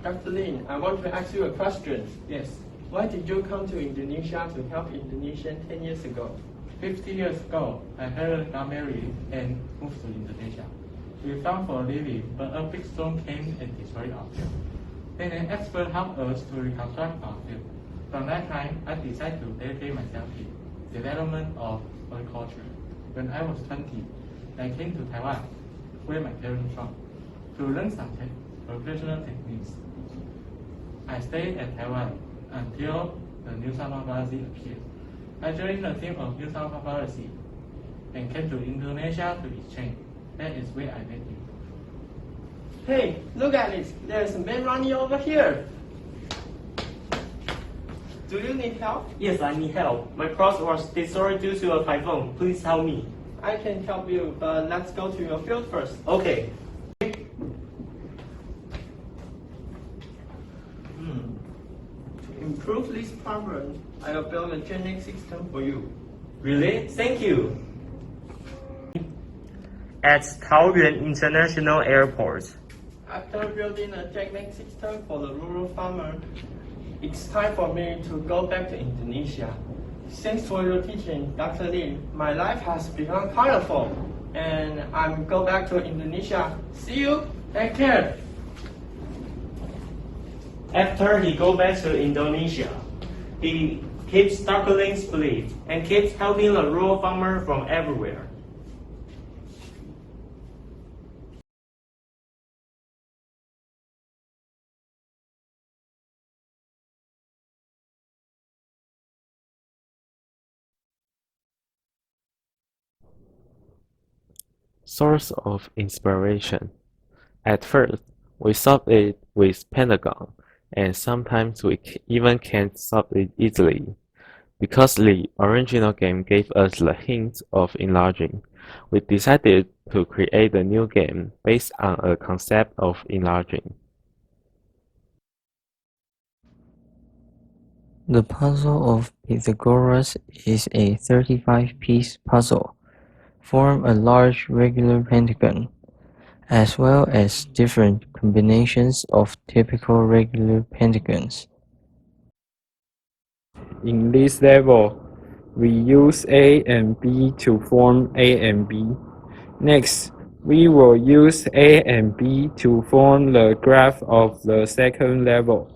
Dr. Lin, I want to ask you a question. Yes. Why did you come to Indonesia to help Indonesia 10 years ago? 50 years ago, my parents got married and moved to Indonesia. We farmed for a living, but a big storm came and destroyed our field. Then an expert helped us to reconstruct our field. From that time, I decided to dedicate myself to the development of horticulture. When I was 20, I came to Taiwan, where my parents from, to learn some professional techniques. I stayed at Taiwan until the New Summer Paparazzi appeared. I joined the team of New Summer Paparazzi and came to Indonesia to exchange. That is where I met you. Hey, look at this. There's a man running over here. Do you need help? Yes, I need help. My crops was destroyed due to a typhoon. Please help me. I can help you, but let's go to your field first. Okay. To improve this problem, I will build a drainage system for you. Really? Thank you. At Taoyuan International Airport. After building a drainage system for the rural farmer, it's time for me to go back to Indonesia. Thanks for your teaching, Dr. Lin. My life has become colorful, and I'm go back to Indonesia. See you. Take care. After he go back to Indonesia, he keeps Dr. Lin's belief and keeps helping the rural farmer from everywhere. source of inspiration. At first, we solve it with Pentagon, and sometimes we even can't solve it easily. Because the original game gave us the hint of enlarging, we decided to create a new game based on a concept of enlarging. The Puzzle of Pythagoras is a 35-piece puzzle. Form a large regular pentagon, as well as different combinations of typical regular pentagons. In this level, we use A and B to form A and B. Next, we will use A and B to form the graph of the second level.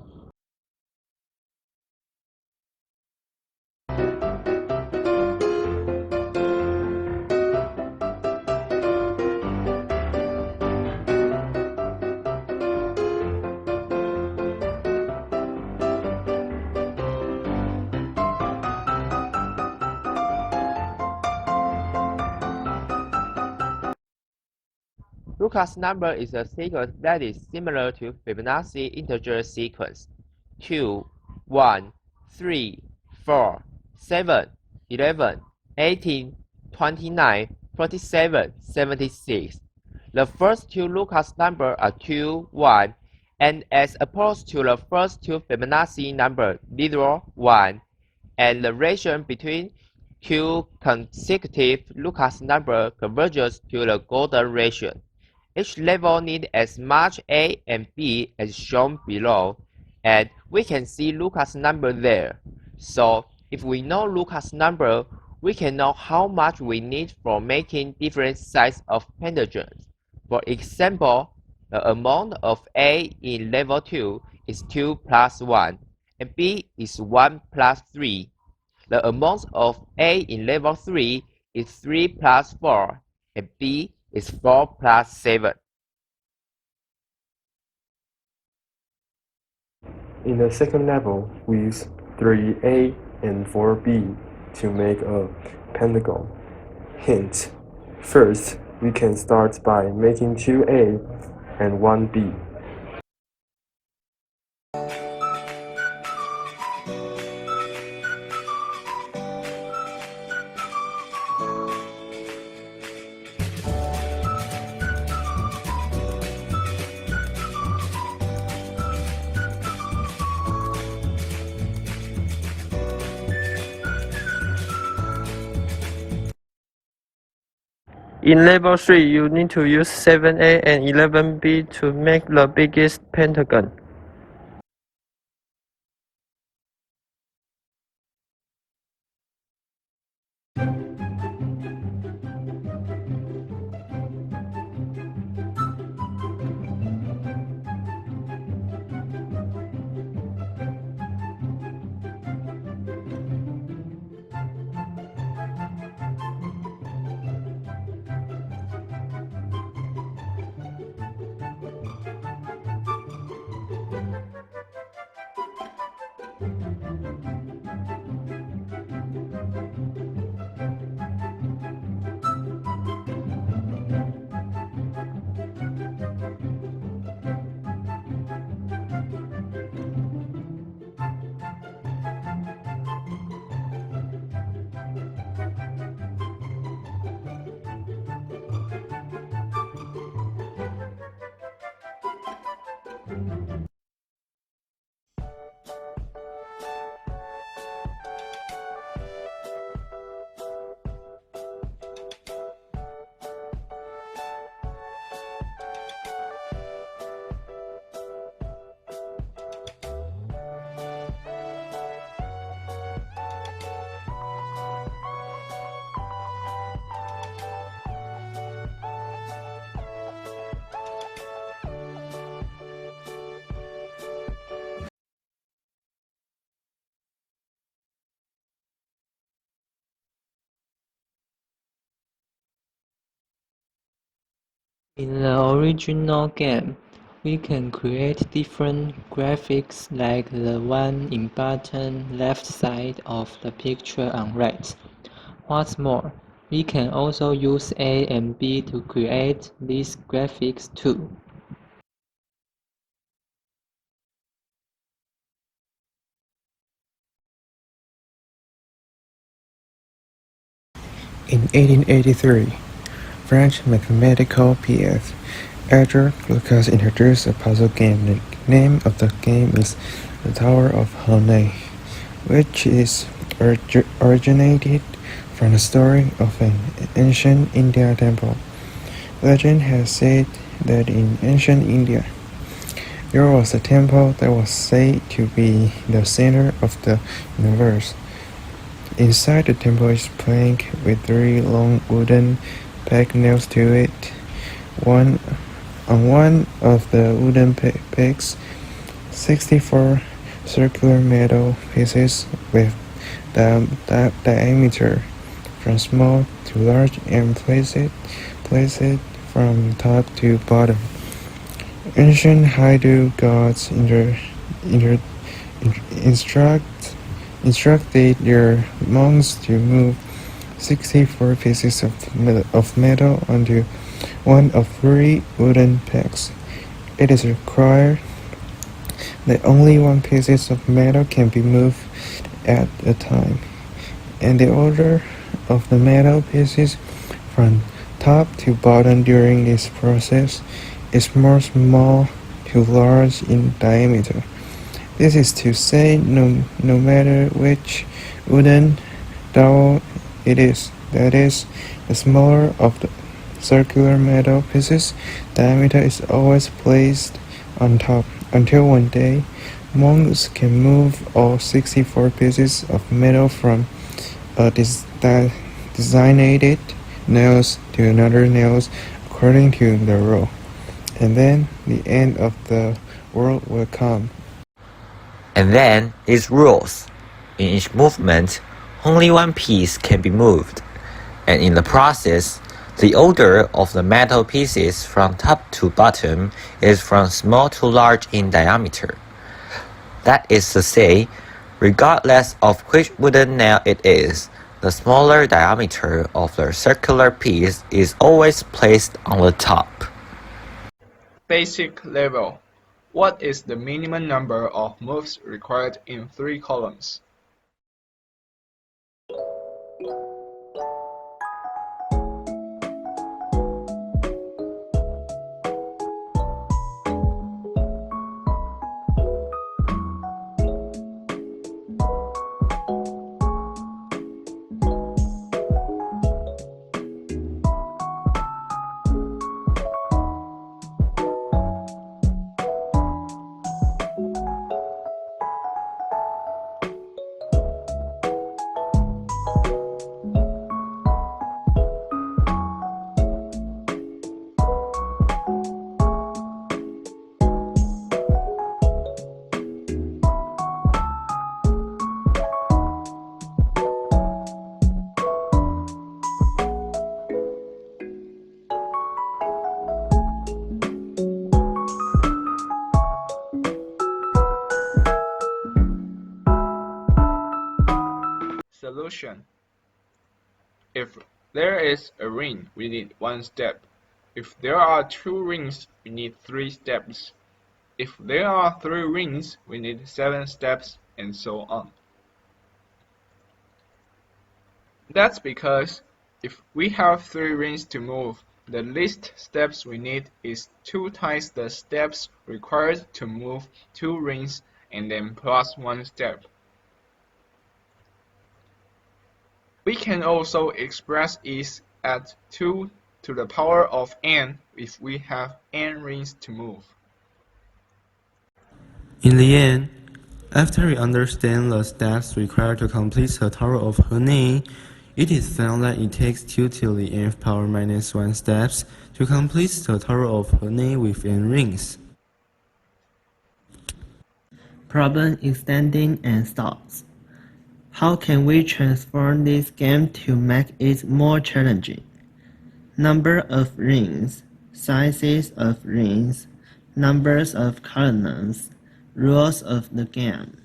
Lucas number is a sequence that is similar to Fibonacci integer sequence 2, 1, 3, 4, 7, 11, 18, 29, 47, 76. The first two Lucas numbers are 2, 1, and as opposed to the first two Fibonacci numbers 0, 1, and the ratio between two consecutive Lucas numbers converges to the golden ratio. Each level needs as much A and B as shown below, and we can see Lucas number there. So, if we know Lucas number, we can know how much we need for making different sizes of pentagons. For example, the amount of A in level 2 is 2 plus 1, and B is 1 plus 3. The amount of A in level 3 is 3 plus 4, and B is 4 plus 7. In the second level, we use 3A and 4B to make a pentagon. Hint: first, we can start by making 2A and 1B. In level 3, you need to use 7A and 11B to make the biggest pentagon. In the original game, we can create different graphics like the one in bottom left side of the picture on right. What's more, We can also use A and B to create these graphics too. In 1883, French mathematical P.F. Edgar Lucas introduced a puzzle game. The name of the game is The Tower of Hanoi, which is originated from the story of an ancient India temple. Legend has said that in ancient India, there was a temple that was said to be the center of the universe. Inside the temple is plank with 3 long wooden peg nails to it. On one of the wooden pegs, 64 circular metal pieces with diameter from small to large and place it from top to bottom. Ancient Hindu gods instructed their monks to move 64 pieces of metal onto one of 3 wooden pegs. It is required that only 1 piece of metal can be moved at a time, and the order of the metal pieces from top to bottom during this process is from small to large in diameter. This is to say, no matter which wooden dowel it is, that is, the smaller of the circular metal pieces, diameter is always placed on top, until one day, monks can move all 64 pieces of metal from a designated nails to another nails according to the rule, and then the end of the world will come. And then its rules. In each movement, only 1 piece can be moved, and in the process, the order of the metal pieces from top to bottom is from small to large in diameter. That is to say, regardless of which wooden nail it is, the smaller diameter of the circular piece is always placed on the top. Basic level. What is the minimum number of moves required in 3 columns? Solution. If there is a ring, we need 1 step. If there are 2 rings, we need 3 steps. If there are 3 rings, we need 7 steps, and so on. That's because if we have 3 rings to move, the least steps we need is 2 times the steps required to move 2 rings, and then plus 1 step. We can also express it at 2 to the power of n if we have n rings to move. In the end, after we understand the steps required to complete the Tower of Hanoi, it is found that it takes 2 to the nth power minus 1 steps to complete the Tower of Hanoi with n rings. Problem extending and thoughts. How can we transform this game to make it more challenging? Number of rings, sizes of rings, numbers of columns, rules of the game.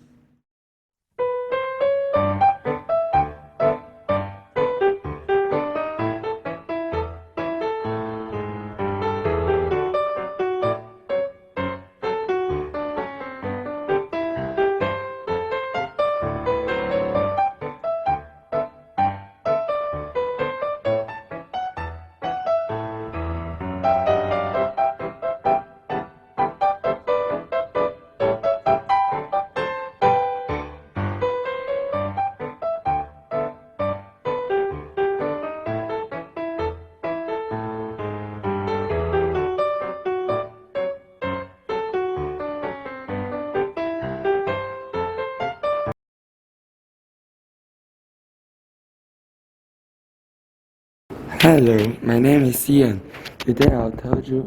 Hello, my name is Ian. Today I'll tell you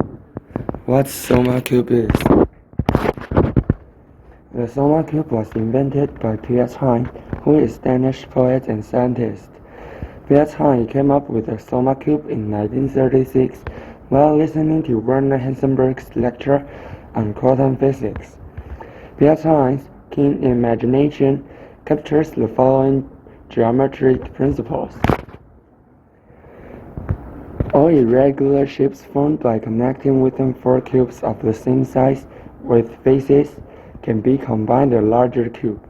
what Soma Cube is. The Soma Cube was invented by Pierre Hsieh, who is Danish poet and scientist. Pierre Hsieh came up with the Soma Cube in 1936 while listening to Werner Heisenberg's lecture on quantum physics. Pierre Hsieh's keen imagination captures the following geometric principles. All irregular shapes formed by connecting within four cubes of the same size with faces can be combined in a larger cube.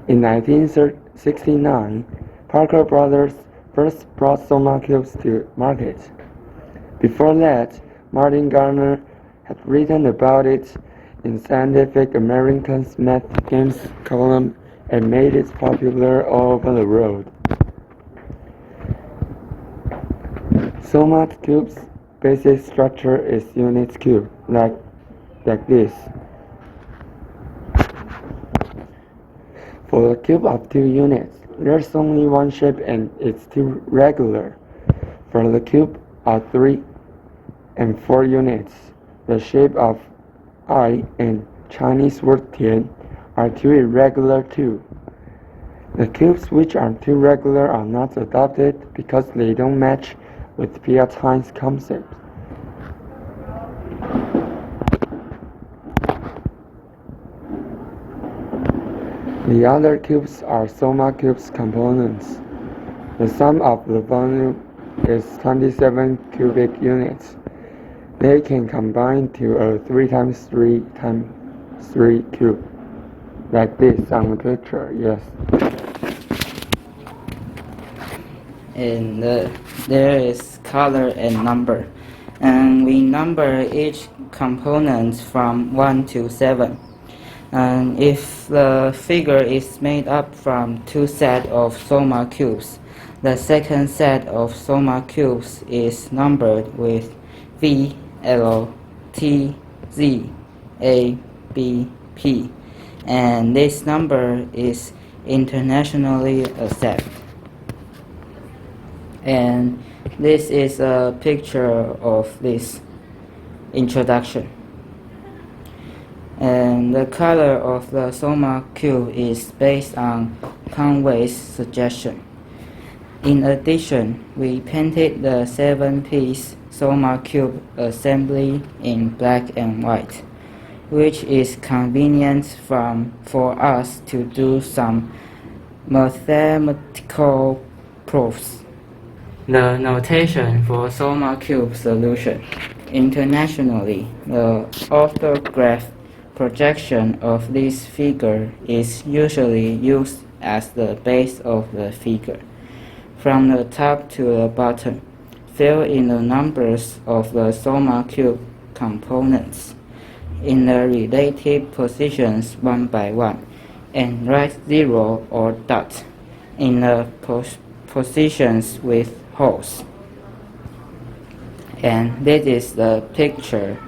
In 1969, Parker Brothers first brought Soma cubes to market. Before that, Martin Gardner had written about it in Scientific American's Math Games column and made it popular all over the world. Soma Cube's basic structure is unit cube, like this. For a cube of 2 units, there's only one shape and it's too regular. For the cube of 3 and 4 units, the shape of I and Chinese word Tian are too irregular too. The cubes which are too regular are not adopted because they don't match with Pierre Hsieh's concept. The other cubes are Soma Cube's components. The sum of the volume is 27 cubic units. They can combine to a 3 times 3 times 3 cube, like this on the picture, yes. And there is color and number, and we number each component from 1 to 7. And if the figure is made up from 2 sets of Soma cubes, the second set of Soma cubes is numbered with V, L, T, Z, A, B, P, and this number is internationally accepted. And this is a picture of this introduction. And the color of the Soma cube is based on Conway's suggestion. In addition, we painted the 7-piece Soma cube assembly in black and white, which is convenient for us to do some mathematical proofs. The notation for Soma cube solution. Internationally, the orthograph projection of this figure is usually used as the base of the figure. From the top to the bottom, fill in the numbers of the Soma cube components in the relative positions one by one, and write 0 or dot in the positions with holes. And this is the picture,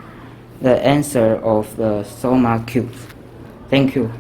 the answer of the Soma cube. Thank you.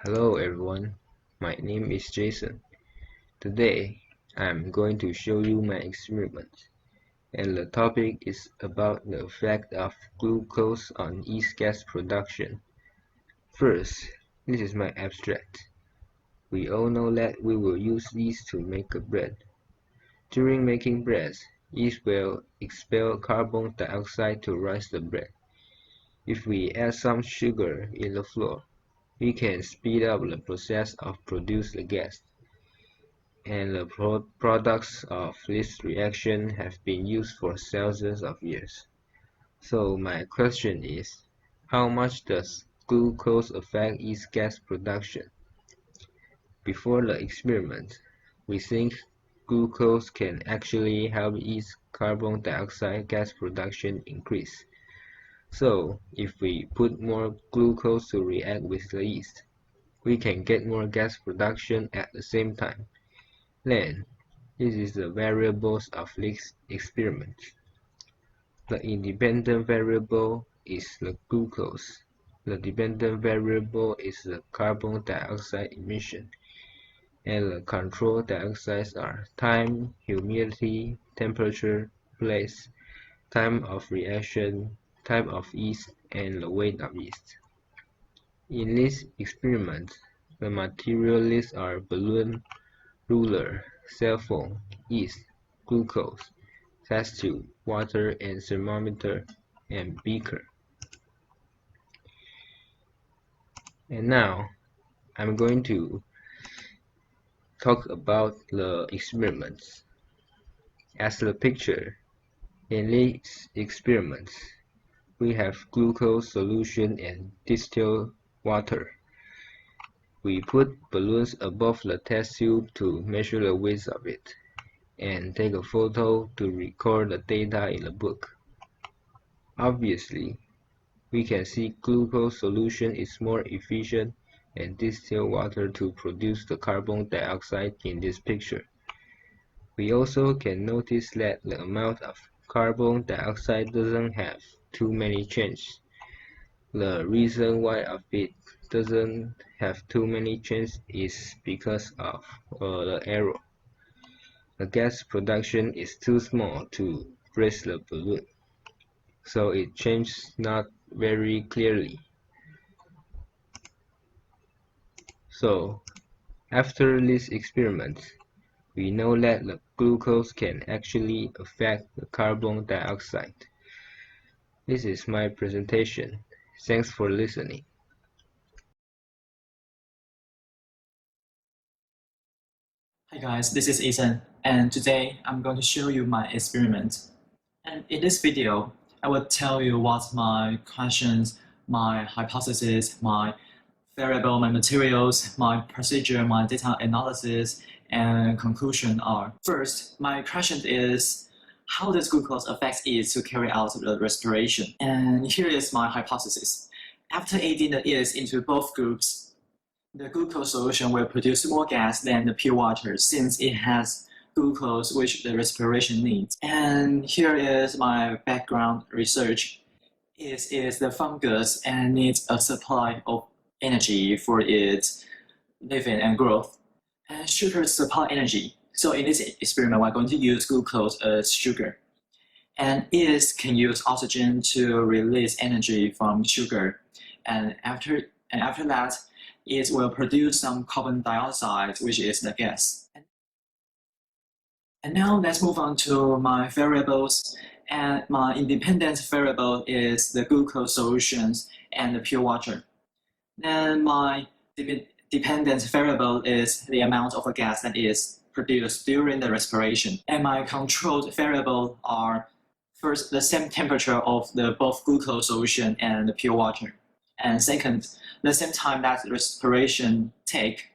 Hello everyone, my name is Jason. Today, I'm going to show you my experiment, and the topic is about the effect of glucose on yeast gas production. First, this is my abstract. We all know that we will use yeast to make a bread. During making bread, yeast will expel carbon dioxide to rise the bread. If we add some sugar in the flour, we can speed up the process of produce the gas, and the products of this reaction have been used for thousands of years. So my question is, how much does glucose affect yeast gas production? Before the experiment, we think glucose can actually help yeast carbon dioxide gas production increase. So, if we put more glucose to react with the yeast, we can get more gas production at the same time. Then, this is the variables of this experiment. The independent variable is the glucose. The dependent variable is the carbon dioxide emission. And the control dioxides are time, humidity, temperature, place, time of reaction, type of yeast, and the weight of yeast. In this experiment, the material lists are balloon, ruler, cell phone, yeast, glucose, test tube, water and thermometer, and beaker. And now, I'm going to talk about the experiments. As the picture, in these experiments, we have glucose solution and distilled water. We put balloons above the test tube to measure the width of it, and take a photo to record the data in the book. Obviously, we can see glucose solution is more efficient than distilled water to produce the carbon dioxide in this picture. We also can notice that the amount of carbon dioxide doesn't have too many changes. The reason why it doesn't have too many changes is because of the error. The gas production is too small to raise the balloon, so it changes not very clearly. So, after this experiment, we know that the glucose can actually affect the carbon dioxide. This is my presentation. Thanks for listening. Hi guys, this is Eason, and today I'm going to show you my experiment. And in this video, I will tell you what my questions, my hypothesis, my variable, my materials, my procedure, my data analysis, and conclusion are. First, my question is, how does glucose affect yeast to carry out the respiration? And here is my hypothesis. After adding the yeast into both groups, the glucose solution will produce more gas than the pure water since it has glucose which the respiration needs. And here is my background research. It is the fungus and needs a supply of energy for its living and growth. And sugar supply energy. So in this experiment, we're going to use glucose as sugar. And yeast can use oxygen to release energy from sugar. And after that, it will produce some carbon dioxide, which is the gas. And now let's move on to my variables. And my independent variable is the glucose solutions and the pure water. Then my dependent variable is the amount of gas that is produced during the respiration. And my controlled variable are first the same temperature of the both glucose solution and the pure water. And second, the same time that the respiration take.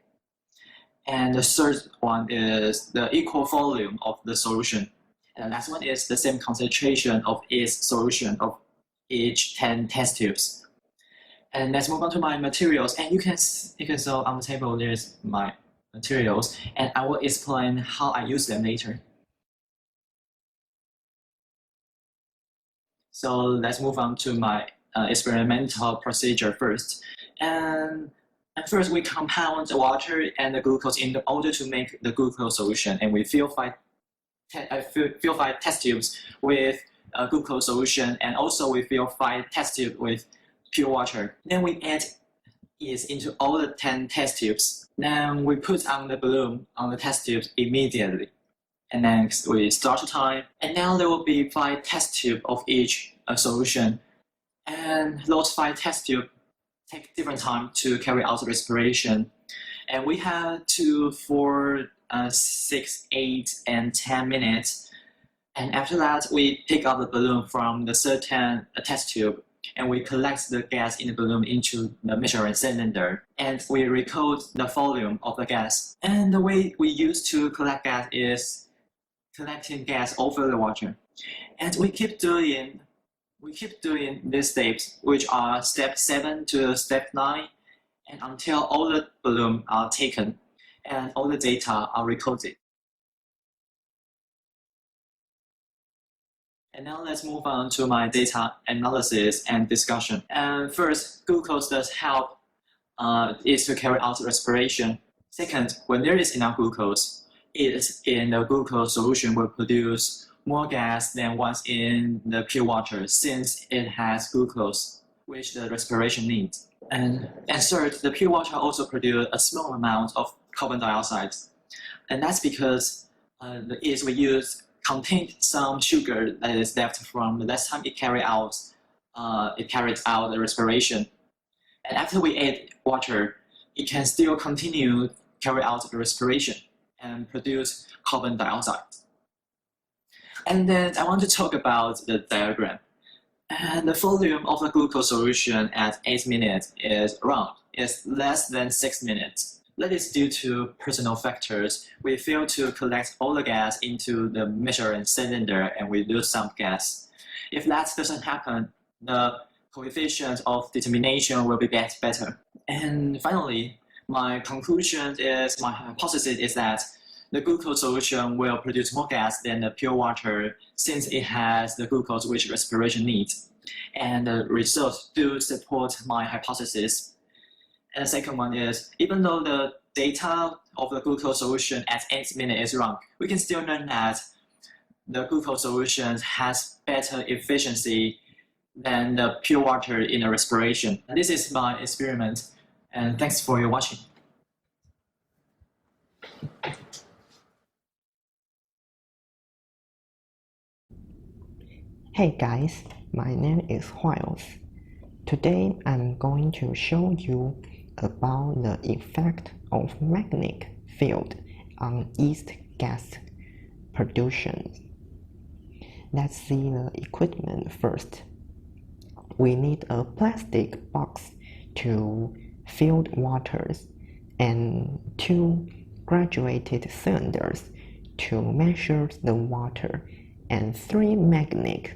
And the third one is the equal volume of the solution. And the last one is the same concentration of each solution of each 10 test tubes. And let's move on to my materials. And you can see on the table there's my materials, and I will explain how I use them later. So let's move on to my experimental procedure first. And And first, we compound the water and the glucose in order to make the glucose solution, and we fill five test tubes with glucose solution, and also we fill 5 test tubes with pure water. Then we add yeast into all the 10 test tubes. Then we put on the balloon on the test tubes immediately. And then we start the time. And now there will be 5 test tubes of each solution. And those 5 test tubes take different time to carry out the respiration. And we have 2, 4, 6, 8, and 10 minutes. And after that, we pick up the balloon from the certain test tube, and we collect the gas in the balloon into the measuring cylinder, and we record the volume of the gas. And the way we use to collect gas is collecting gas over the water. And we keep doing these steps, which are step 7 to step 9, and until all the balloons are taken and all the data are recorded. And now let's move on to my data analysis and discussion. And first, glucose does help is to carry out respiration. Second, when there is enough glucose, it in the glucose solution will produce more gas than what's in the pure water, since it has glucose, which the respiration needs. And third, the pure water also produces a small amount of carbon dioxide. And that's because the yeast we use contained some sugar that is left from the last time it carried out the respiration. And after we add water, it can still continue to carry out the respiration and produce carbon dioxide. And then I want to talk about the diagram. And the volume of the glucose solution at 8 minutes is less than 6 minutes. That is due to personal factors. We fail to collect all the gas into the measuring cylinder, and we lose some gas. If that doesn't happen, the coefficient of determination will be better. And finally, my hypothesis is that the glucose solution will produce more gas than the pure water, since it has the glucose which respiration needs. And the results do support my hypothesis. And the second one is, even though the data of the glucose solution at 8 minutes is wrong, we can still learn that the glucose solution has better efficiency than the pure water in the respiration. And this is my experiment, and thanks for your watching. Hey guys, my name is Wiles. Today I'm going to show you about the effect of magnetic field on yeast gas production. Let's see the equipment first. We need a plastic box to fill waters and 2 graduated cylinders to measure the water, and 3 magnets,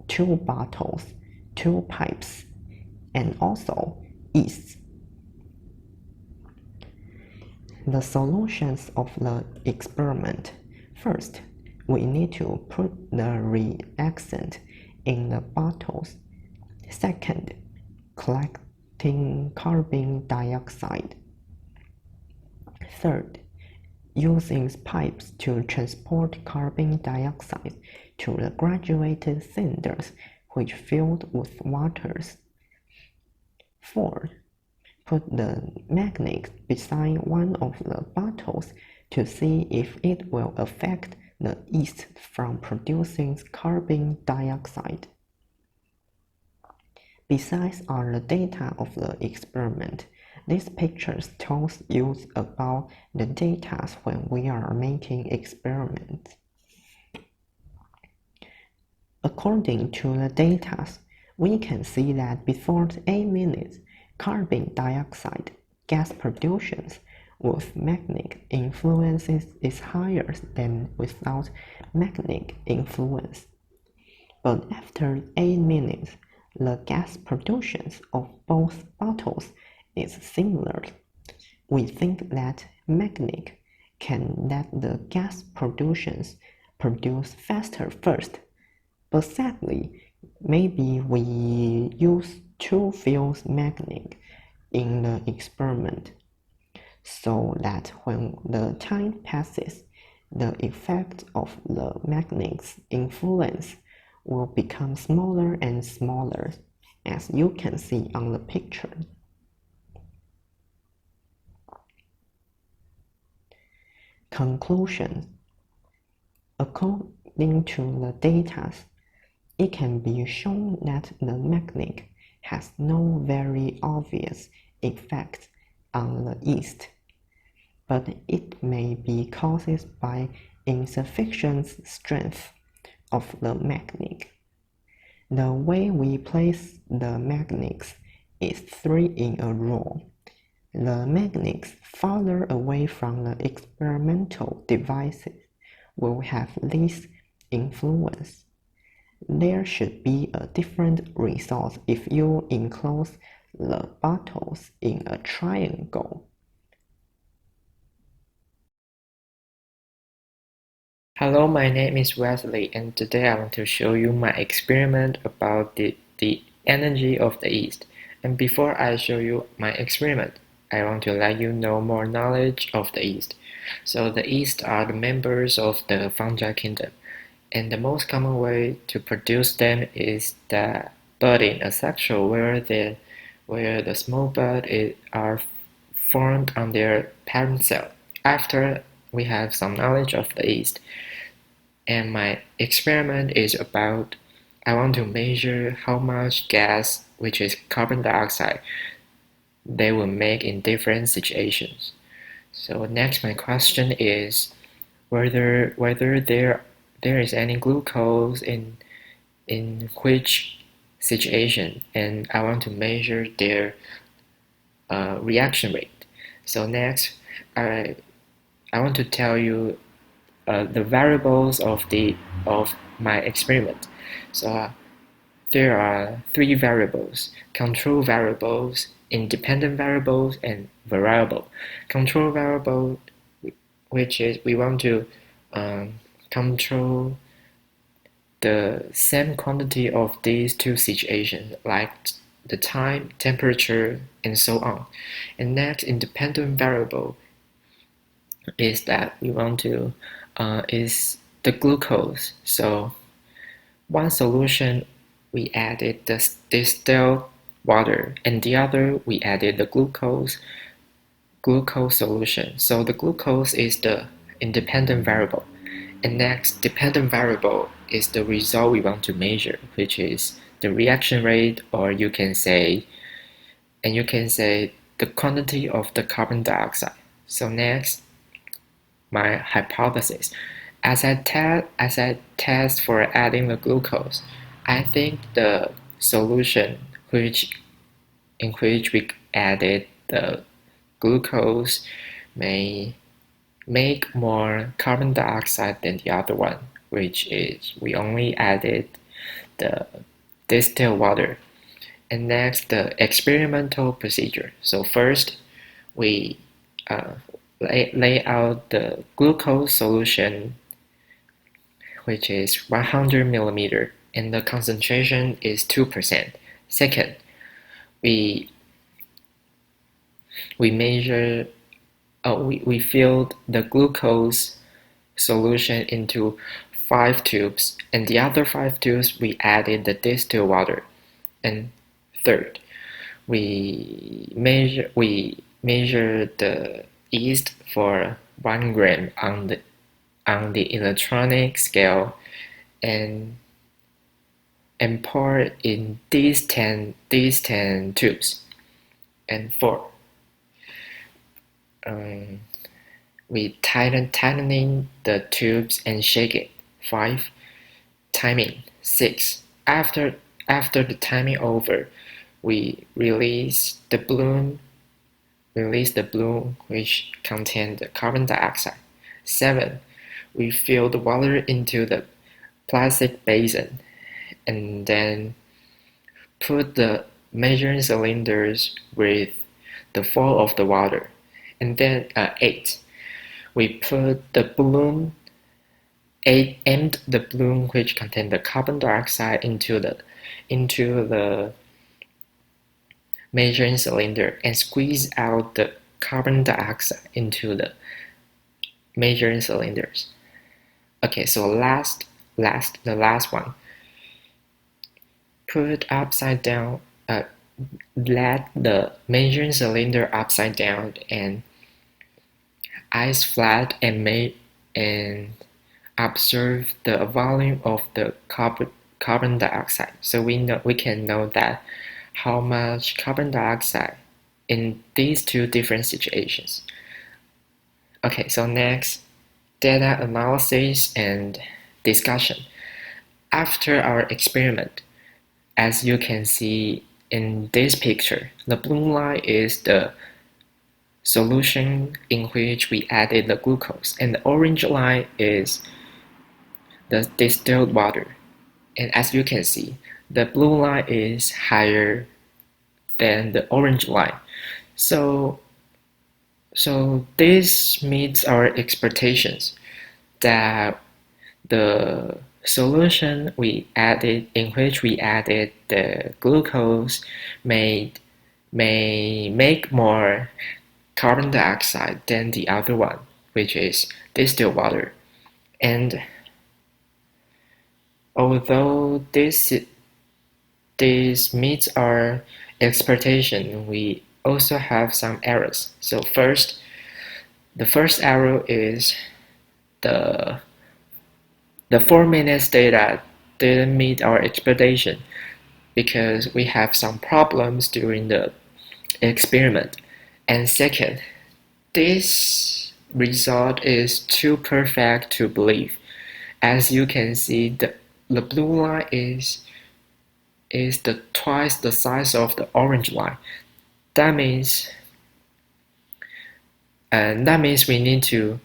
2 bottles, 2 pipes, and also yeast. The solutions of the experiment. First, we need to put the reactant in the bottles. Second, collecting carbon dioxide. Third, using pipes to transport carbon dioxide to the graduated cylinders which filled with waters. Fourth, put the magnet beside one of the bottles to see if it will affect the yeast from producing carbon dioxide. Besides are the data of the experiment. These pictures tells you about the data when we are making experiments. According to the data, we can see that before 8 minutes, carbon dioxide gas production with magnetic influences is higher than without magnetic influence. But after 8 minutes, the gas production of both bottles is similar. We think that magnet can let the gas produce faster first, but sadly, maybe we use too few magnet in the experiment, so that when the time passes, the effect of the magnet's influence will become smaller and smaller, as you can see on the picture. Conclusion. According to the data, it can be shown that the magnet has no very obvious effect on the yeast, but it may be caused by insufficient strength of the magnet. The way we place the magnets is 3 in a row. The magnets farther away from the experimental devices will have least influence. There should be a different result if you enclose the bottles in a triangle. Hello, my name is Wesley, and today I want to show you my experiment about the energy of the yeast. And before I show you my experiment, I want to let you know more knowledge of the yeast. So the yeast are the members of the fungi kingdom, and the most common way to produce them is the budding asexual, where the small buds are formed on their parent cell. After we have some knowledge of the yeast, and my experiment is about, I want to measure how much gas, which is carbon dioxide, they will make in different situations. So next, my question is whether there is any glucose in which situation, and I want to measure their reaction rate. So next, I want to tell you the variables of my experiment. So there are 3 variables: control variables, independent variables, and variable. Control variable, which is we want to control the same quantity of these 2 situations, like the time, temperature, and so on. And next, independent variable is that we want to is the glucose. So one solution we added the distilled water, and the other we added the glucose solution. So the glucose is the independent variable, and next, dependent variable is the result we want to measure, which is the reaction rate, or you can say the quantity of the carbon dioxide. So next, my hypothesis. As I test for adding the glucose, I think the solution in which we added the glucose may make more carbon dioxide than the other one, which is we only added the distilled water. And next, the experimental procedure. So first, we lay out the glucose solution, which is 100 millimeter, and the concentration is 2%. Second, we filled the glucose solution into 5 tubes, and the other 5 tubes we added the distilled water. And third, we measure the yeast for 1 gram on the electronic scale, and pour in these 10 tubes. And 4, we tightening the tubes and shake it. 5, timing. 6, after the timing over, we release the balloon which contains the carbon dioxide. 7, we fill the water into the plastic basin, and then put the measuring cylinders with the flow of the water. And then 8, we put the balloon, aimed the balloon which contains the carbon dioxide into the measuring cylinder and squeeze out the carbon dioxide into the measuring cylinders. Okay, so the last one. Put upside down, let the measuring cylinder upside down and eyes flat and observe the volume of the carbon dioxide. So we can know that how much carbon dioxide in these two different situations. Okay, so next, data analysis and discussion. After our experiment, as you can see in this picture, the blue line is the solution in which we added the glucose, and the orange line is the distilled water. And as you can see, the blue line is higher than the orange line. So this meets our expectations that the solution in which we added the glucose may make more carbon dioxide than the other one, which is distilled water. And although this meets our expectation, we also have some errors. So the first error is the 4 minutes data didn't meet our expectation because we have some problems during the experiment. And second, this result is too perfect to believe. As you can see, the blue line is twice the size of the orange line. That means we need to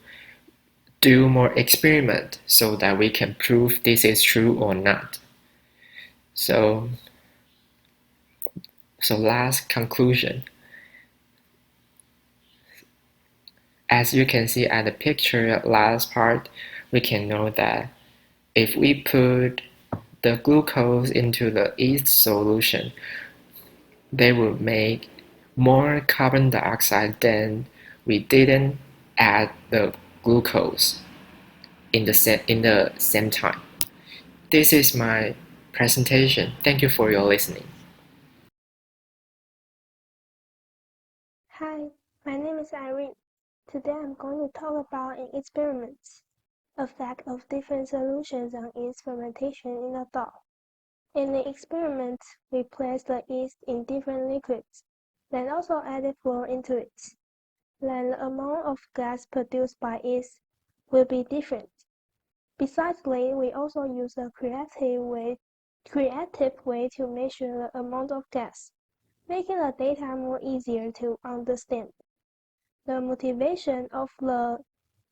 do more experiment so that we can prove this is true or not. So last conclusion. As you can see at the picture last part, we can know that if we put the glucose into the yeast solution, they will make more carbon dioxide than we didn't add the glucose in the same time. This is my presentation. Thank you for your listening. Hi, my name is Irene. Today I'm going to talk about an experiment, effect of different solutions on yeast fermentation in a dough. In the experiment, we placed the yeast in different liquids, then also added flour into it. Then the amount of gas produced by yeast will be different. Besides, we also use a creative way to measure the amount of gas, making the data more easier to understand. The motivation of the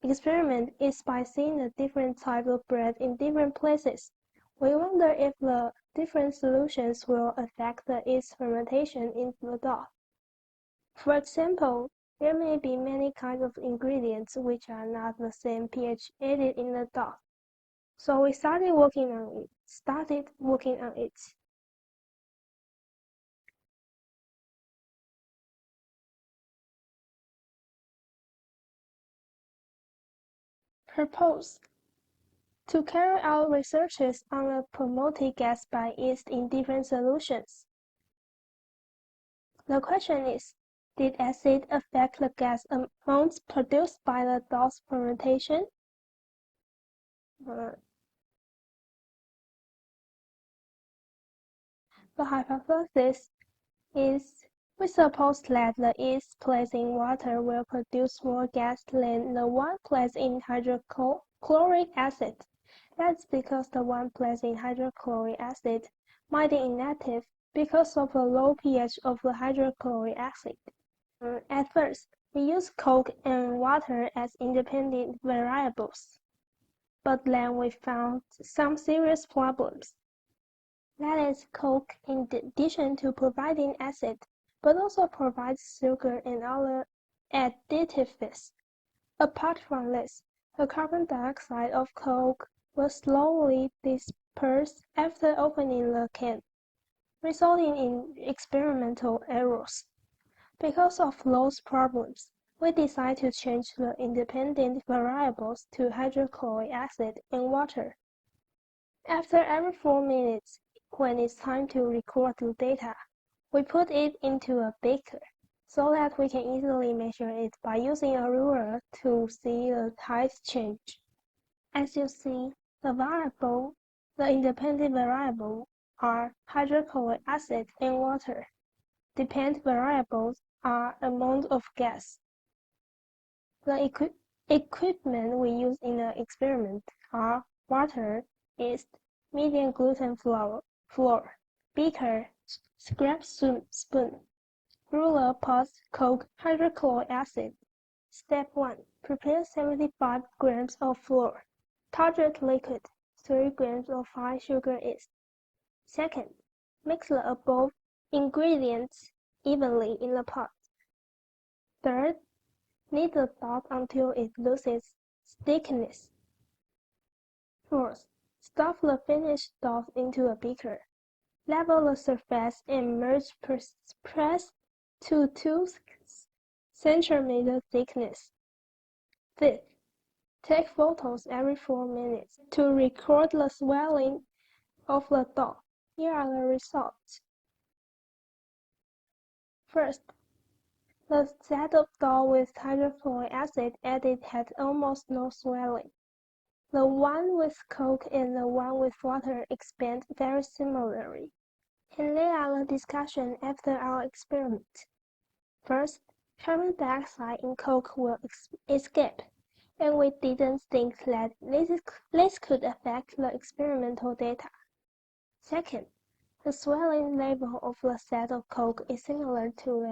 experiment is by seeing the different type of bread in different places. We wonder if the different solutions will affect the yeast fermentation in the dough. For example, there may be many kinds of ingredients which are not the same pH added in the dough. So we started working on it. Purpose: to carry out researches on the promoted gas by yeast in different solutions. The question is, did acid affect the gas amounts produced by the dough's fermentation? The hypothesis is we suppose that the yeast placed in water will produce more gas than the one placed in hydrochloric acid. That's because the one placed in hydrochloric acid might be inactive because of the low pH of the hydrochloric acid. At first, we used Coke and water as independent variables, but then we found some serious problems. That is, Coke, in addition to providing acid, but also provides sugar and other additives. Apart from this, the carbon dioxide of Coke will slowly disperse after opening the can. resulting in experimental errors. Because of those problems, we decided to change the independent variables to hydrochloric acid and water. After every 4 minutes, when it's time to record the data, we put it into a beaker so that we can easily measure it by using a ruler to see the tide change. As you see, the independent variable are hydrochloric acid and water. Dependent variables are amount of gas. The equipment we use in the experiment are water, yeast, medium gluten flour, beaker, scrap spoon, ruler, pot, coke, hydrochloric acid. Step 1. Prepare 75 grams of flour. Target liquid, 3 grams of high sugar yeast. Second, mix the above ingredients evenly in the pot. Third, knead the dough until it loses thickness. Fourth, stuff the finished dough into a beaker. Level the surface and merge press to 2 cm thickness. Fifth, take photos every 4 minutes to record the swelling of the dough. Here are the results. First, the set of dough with hydrochloric acid added had almost no swelling. The one with coke and the one with water expand very similarly. And there are the discussion after our experiment. First, carbon dioxide in coke will escape, and we didn't think that this could affect the experimental data. Second, the swelling level of the set of coke is similar to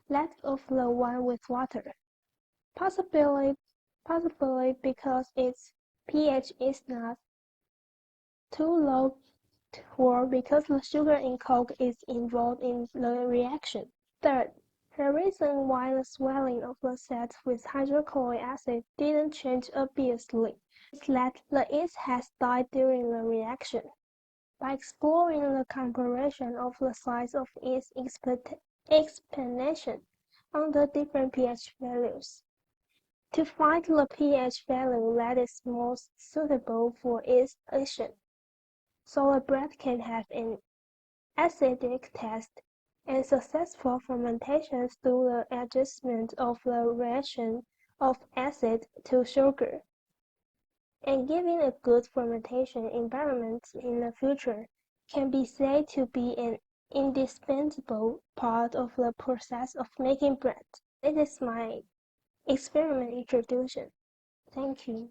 that of the one with water, possibly because its pH is not too low or because the sugar in coke is involved in the reaction. Third, the reason why the swelling of the set with hydrochloric acid didn't change obviously is that the yeast has died during the reaction. By exploring the comparison of the size of yeast expansion under different pH values, to find the pH value that is most suitable for yeast addition, so the bread can have an acidic taste and successful fermentation through the adjustment of the ratio of acid to sugar, and giving a good fermentation environment in the future can be said to be an indispensable part of the process of making bread. This is my experiment introduction. Thank you.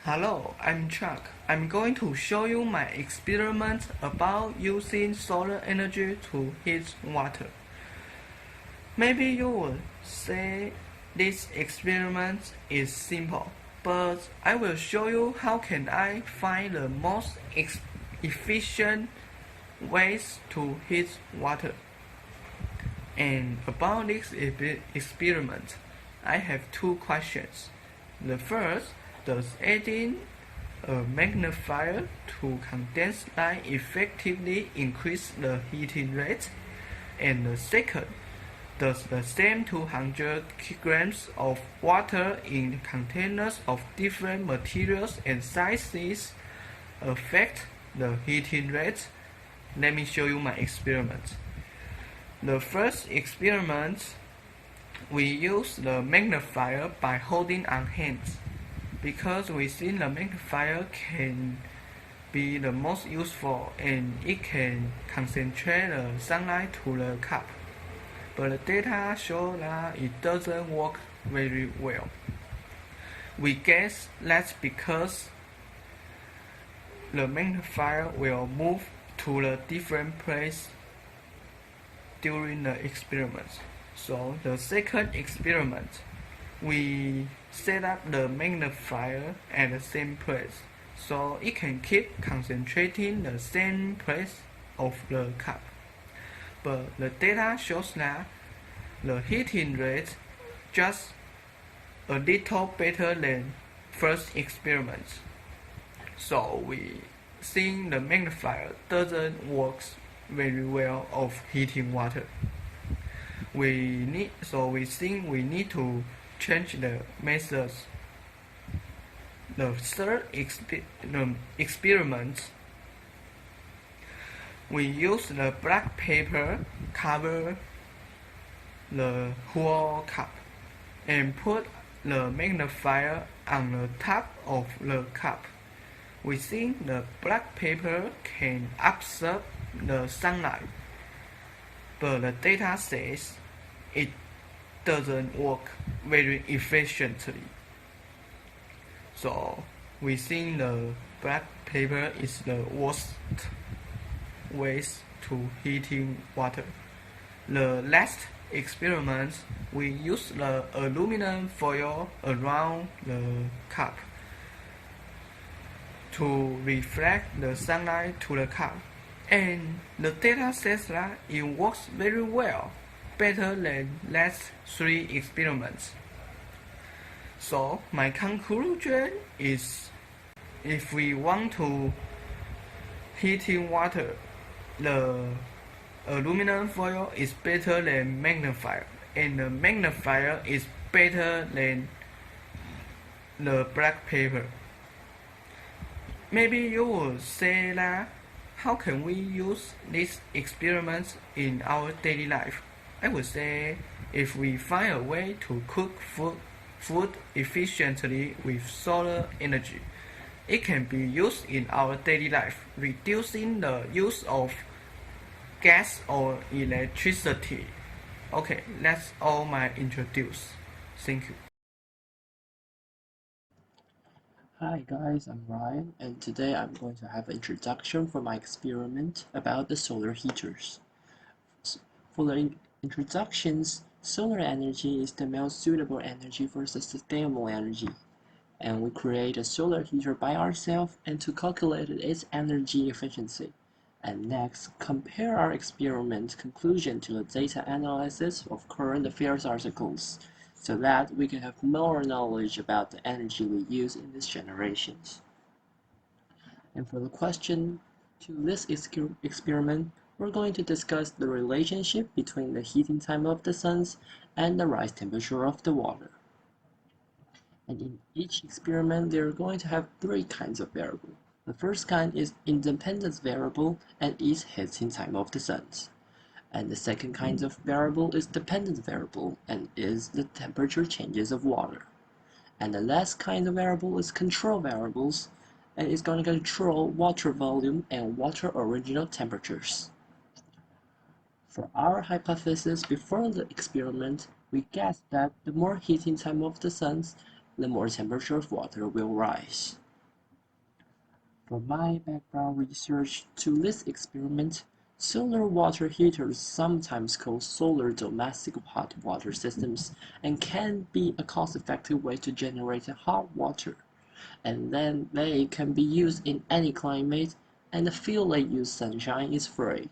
Hello, I'm Chuck. I'm going to show you my experiment about using solar energy to heat water. Maybe you would say this experiment is simple, but I will show you how can I find the most efficient ways to heat water. And about this experiment, I have 2 questions. The first, does adding a magnifier to condensed light effectively increase the heating rate? And the second, does the same 200 grams of water in containers of different materials and sizes affect the heating rate? Let me show you my experiment. The first experiment, we use the magnifier by holding on hands, because we think the magnifier can be the most useful and it can concentrate the sunlight to the cup. But the data show that it doesn't work very well. We guess that's because the magnifier will move to a different place during the experiment. So the second experiment, we set up the magnifier at the same place, so it can keep concentrating the same place of the cup. But the data shows that the heating rate just a little better than first experiment. So we think the magnifier doesn't work very well of heating water. We think we need to change the methods. The third experiment, we use the black paper cover the whole cup and put the magnifier on the top of the cup. We think the black paper can absorb the sunlight, but the data says it doesn't work very efficiently. So we think the black paper is the worst way to heating water. The last experiment, we use the aluminum foil around the cup to reflect the sunlight to the cup, and the data says that it works very well, better than last 3 experiments. So my conclusion is, if we want to heating water, the aluminum foil is better than magnifier, and the magnifier is better than the black paper. Maybe you will say that, how can we use these experiments in our daily life? I would say, if we find a way to cook food efficiently with solar energy, it can be used in our daily life, reducing the use of gas or electricity. Okay, that's all my introduce. Thank you. Hi guys, I'm Ryan, and today I'm going to have an introduction for my experiment about the solar heaters. For the introductions, solar energy is the most suitable energy for sustainable energy, and we create a solar heater by ourselves and to calculate its energy efficiency. And next, compare our experiment conclusion to the data analysis of current affairs articles, so that we can have more knowledge about the energy we use in these generations. And for the question to this experiment, we're going to discuss the relationship between the heating time of the suns and the rise temperature of the water. And in each experiment, they're going to have 3 kinds of variable. The first kind is independence variable and is heating time of the suns. And the second kind of variable is dependence variable and is the temperature changes of water. And the last kind of variable is control variables and is going to control water volume and water original temperatures. For our hypothesis before the experiment, we guessed that the more heating time of the suns, the more temperature of water will rise. For my background research to this experiment, solar water heaters, sometimes called solar domestic hot water systems, and can be a cost-effective way to generate hot water. And then they can be used in any climate, and the field they use sunshine is free.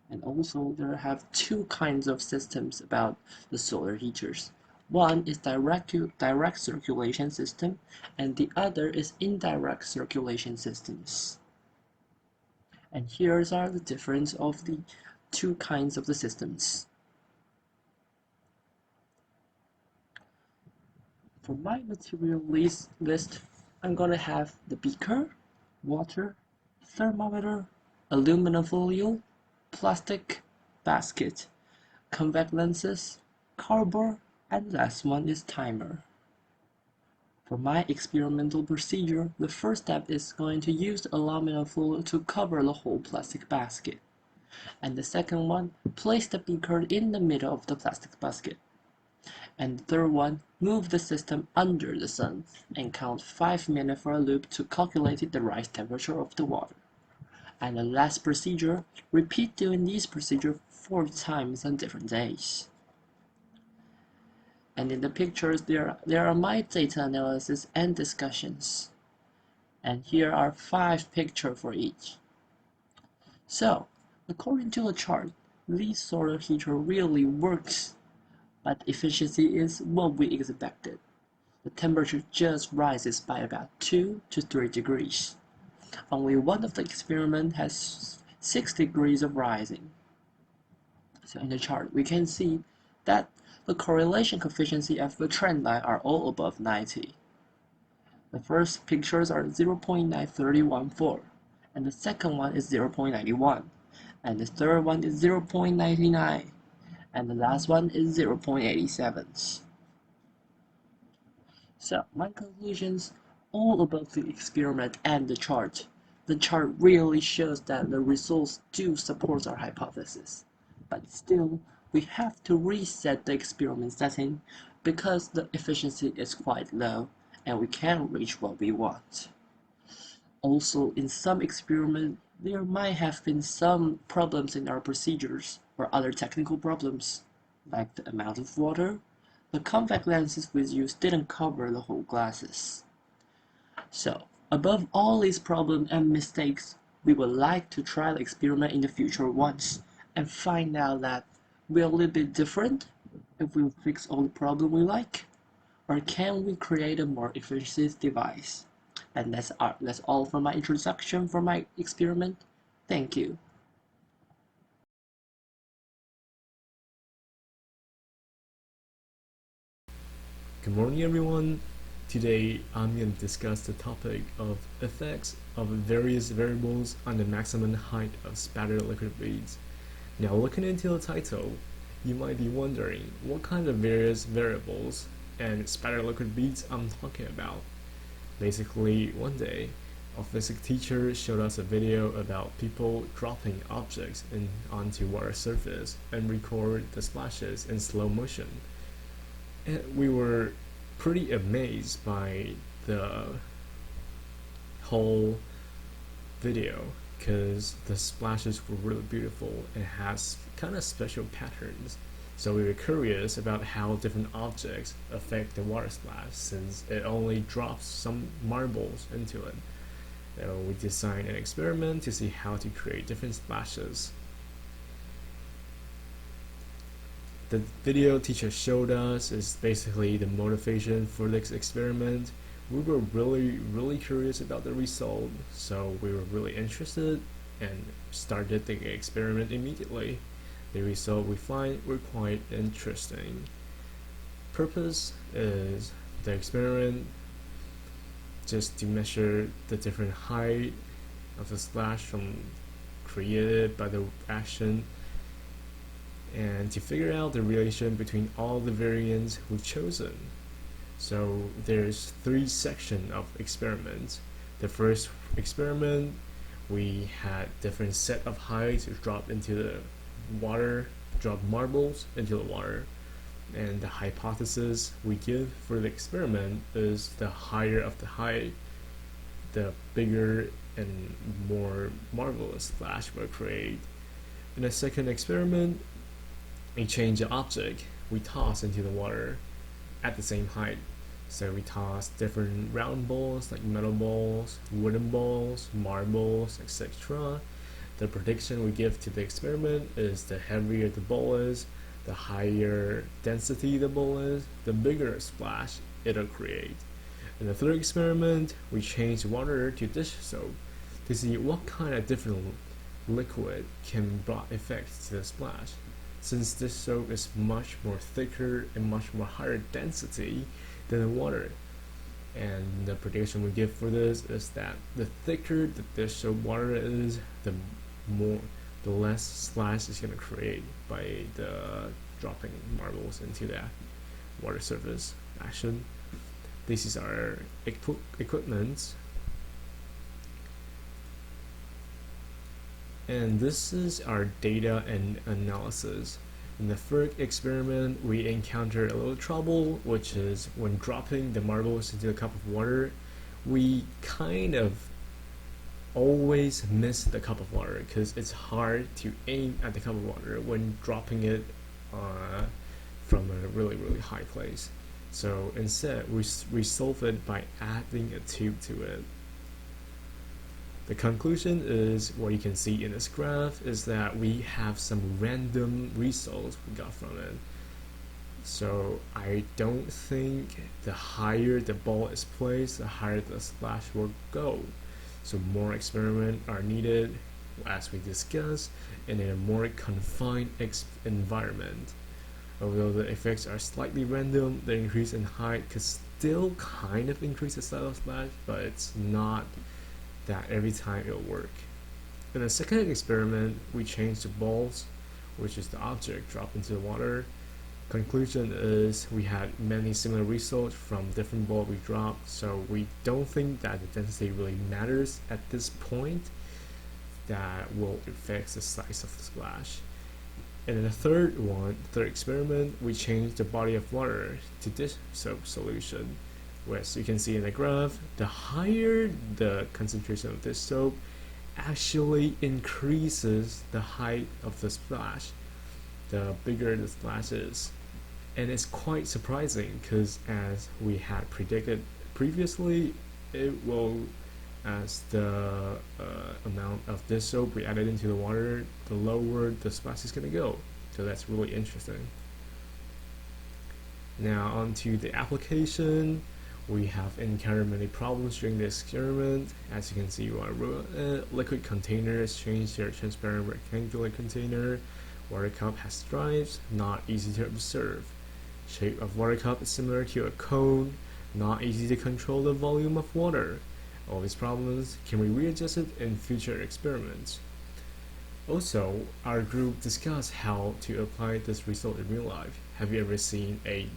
And also there have 2 kinds of systems about the solar heaters. One is direct circulation system, and the other is indirect circulation systems. And here's are the difference of the 2 kinds of the systems. For my material list, I'm gonna have the beaker, water, thermometer, aluminum foil, plastic, basket, convex lenses, cardboard, and last one is timer. For my experimental procedure, the first step is going to use the aluminum foil to cover the whole plastic basket. And the second one, place the beaker in the middle of the plastic basket. And the third one, move the system under the sun and count 5 minutes for a loop to calculate the rise temperature of the water. And the last procedure, repeat doing this procedure 4 times on different days. And in the pictures, there are my data analysis and discussions. And here are 5 pictures for each. So, according to the chart, this solar heater really works, but efficiency is what we expected. the temperature just rises by about 2 to 3 degrees. Only one of the experiments has 6 degrees of rising. So in the chart, we can see that the correlation coefficient of the trend line are all above 90. The first pictures are 0.9314, and the second one is 0.91, and the third one is 0.99, and the last one is 0.87. So my conclusions all about the experiment and the chart. The chart really shows that the results do support our hypothesis, but still we have to reset the experiment setting because the efficiency is quite low and we can't reach what we want. Also, in some experiments, there might have been some problems in our procedures or other technical problems, like the amount of water. The convex lenses we used didn't cover the whole glasses. So, above all these problems and mistakes, we would like to try the experiment in the future once and find out that we're a little bit different if we fix all the problems we like, or can we create a more efficient device? And that's all for my introduction for my experiment. Thank you. Good morning, everyone. Today I'm going to discuss the topic of effects of various variables on the maximum height of spattered liquid beads. Now, looking into the title, you might be wondering what kind of various variables and spattered liquid beads I'm talking about. Basically, one day, our physics teacher showed us a video about people dropping objects onto water surface and record the splashes in slow motion. And we were pretty amazed by the whole video because the splashes were really beautiful and has kind of special patterns. So we were curious about how different objects affect the water splash since it only drops some marbles into it. So we designed an experiment to see how to create different splashes. The video teacher showed us is basically the motivation for this experiment. We were really curious about the result, so we were really interested and started the experiment immediately. The result we find were quite interesting. Purpose is the experiment just to measure the different height of the splash from created by the action and to figure out the relation between all the variants we've chosen. So there's 3 sections of experiments. The first experiment, we had different set of heights to drop into the water, drop marbles into the water, and the hypothesis we give for the experiment is the higher of the height, the bigger and more marvelous splash will create. In the second experiment, we change the object we toss into the water at the same height. So we toss different round balls like metal balls, wooden balls, marbles, etc. The prediction we give to the experiment is the heavier the ball is, the higher density the ball is, the bigger splash it'll create. In the third experiment, we change water to dish soap to see what kind of different liquid can bring effects to the splash. Since this soap is much more thicker and much more higher density than the water. And the prediction we give for this is that the thicker the dish soap water is, the less splash is going to create by the dropping marbles into that water surface action. This is our equipment. And this is our data and analysis. In the first experiment, we encountered a little trouble, which is when dropping the marbles into a cup of water, we kind of always miss the cup of water because it's hard to aim at the cup of water when dropping it from a really high place. So instead, we solve it by adding a tube to it. The conclusion is what you can see in this graph is that we have some random results we got from it. So I don't think the higher the ball is placed, the higher the splash will go. So more experiments are needed, as we discussed, and in a more confined environment. Although the effects are slightly random, the increase in height could still kind of increase the size of splash, but it's not that every time it'll work. In the second experiment, we changed the balls, which is the object, dropped into the water. Conclusion is we had many similar results from different balls we dropped, so we don't think that the density really matters at this point that will affect the size of the splash. And in the third experiment, we changed the body of water to dish soap solution. As you can see in the graph, the higher the concentration of this soap actually increases the height of the splash, the bigger the splash is. And it's quite surprising because, as we had predicted previously, it will, as the amount of this soap we added into the water, the lower the splash is going to go. So that's really interesting. Now on to the application. We have encountered many problems during the experiment. As you can see, liquid container has changed to a transparent rectangular container. Water cup has stripes, not easy to observe. Shape of water cup is similar to a cone, not easy to control the volume of water. All these problems can be readjusted in future experiments. Also, our group discussed how to apply this result in real life. Have you ever seen an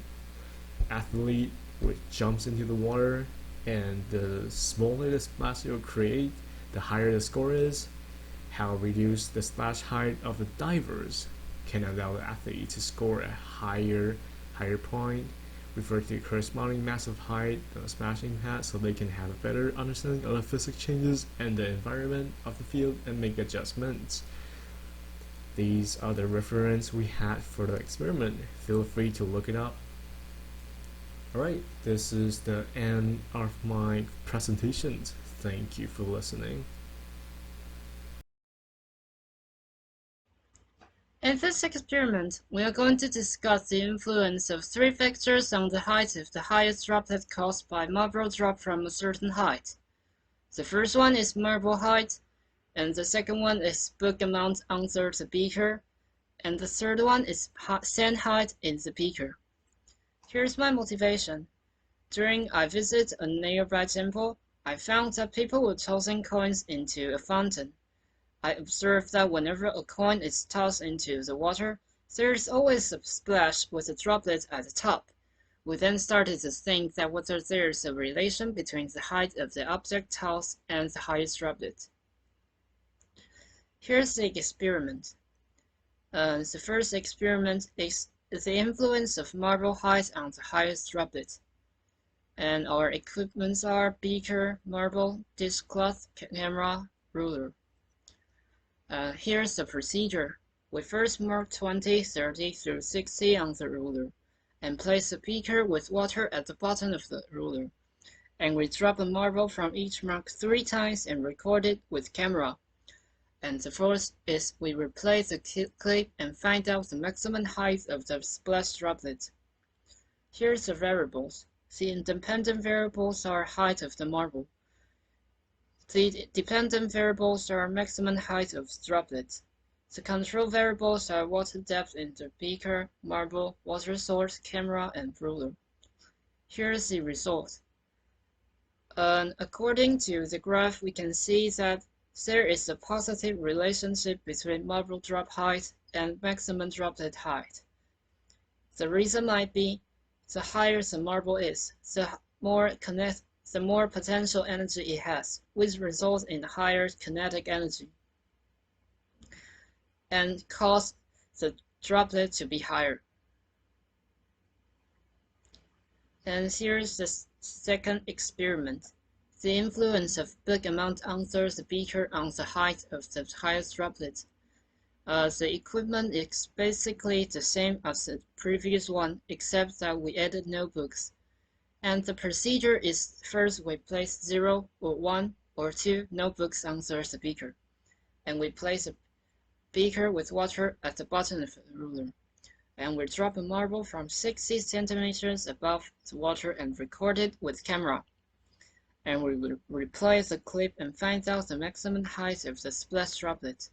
athlete which jumps into the water, and the smaller the splash it will create, the higher the score is? How reduce the splash height of the divers can allow the athlete to score a higher point, refer to corresponding massive height of the splashing pad, so they can have a better understanding of the physics changes and the environment of the field and make adjustments. These are the reference we had for the experiment. Feel free to look it up. Alright, this is the end of my presentations. Thank you for listening. In this experiment, we are going to discuss the influence of three factors on the height of the highest droplet caused by marble drop from a certain height. The first one is marble height, and the second one is book amount under the beaker, and the third one is sand height in the beaker. Here's my motivation. During I visit a nearby temple, I found that people were tossing coins into a fountain. I observed that whenever a coin is tossed into the water, there is always a splash with a droplet at the top. We then started to think that whether there is a relation between the height of the object tossed and the highest droplet. Here's the experiment. The first experiment is the influence of marble height on the highest droplet. And our equipments are beaker, marble, dishcloth, camera, ruler. Here's the procedure. We first mark 20, 30 through 60 on the ruler, and place a beaker with water at the bottom of the ruler. And we drop a marble from each mark 3 times and record it with camera. And the fourth is we replace the clip and find out the maximum height of the splash droplet. Here's the variables. The independent variables are height of the marble. The dependent variables are maximum height of droplets. The control variables are water depth in the beaker, marble, water source, camera, and ruler. Here's the result. According to the graph, we can see that there is a positive relationship between marble drop height and maximum droplet height. The reason might be the higher the marble is, the more potential energy it has, which results in higher kinetic energy and cause the droplet to be higher. And here's the second experiment. The influence of book amount under the beaker on the height of the highest droplet. The equipment is basically the same as the previous one, except that we added notebooks. And the procedure is first we place 0 or 1 or 2 notebooks under the beaker, and we place a beaker with water at the bottom of the ruler. and we drop a marble from 60 centimeters above the water and record it with camera. And we will replay the clip and find out the maximum height of the splash droplet.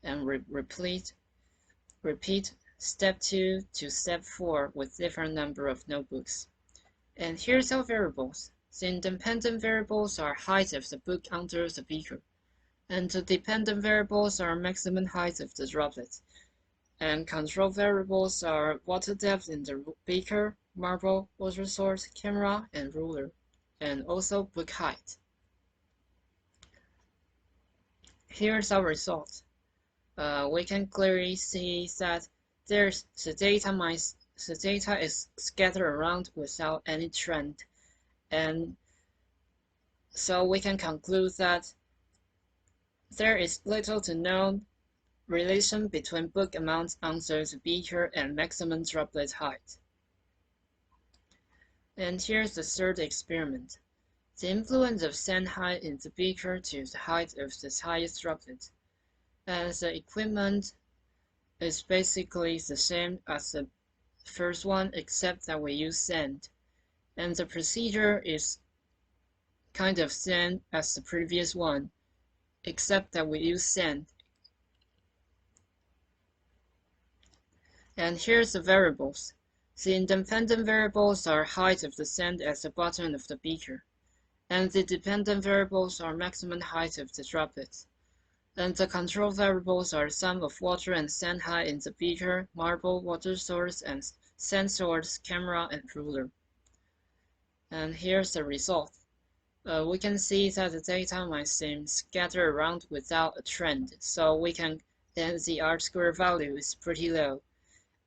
And repeat step 2 to step 4 with different number of notebooks. And here's our variables. The independent variables are height of the book under the beaker, and the dependent variables are maximum height of the droplet. And control variables are water depth in the beaker, marble, water source, camera, and ruler, and also book height. Here's our result. We can clearly see that the data is scattered around without any trend, and so we can conclude that there is little to no relation between book amount under the beaker and maximum droplet height. And here's the third experiment. The influence of sand height in the beaker to the height of the highest droplet. And the equipment is basically the same as the first one, except that we use sand. And the procedure is kind of same as the previous one, except that we use sand. And here's the variables. The independent variables are height of the sand at the bottom of the beaker, and the dependent variables are maximum height of the droplet. And the control variables are sum of water and sand height in the beaker, marble, water source, and sand source, camera, and ruler. And here's the result. We can see that the data might seem scattered around without a trend, and the R-square value is pretty low.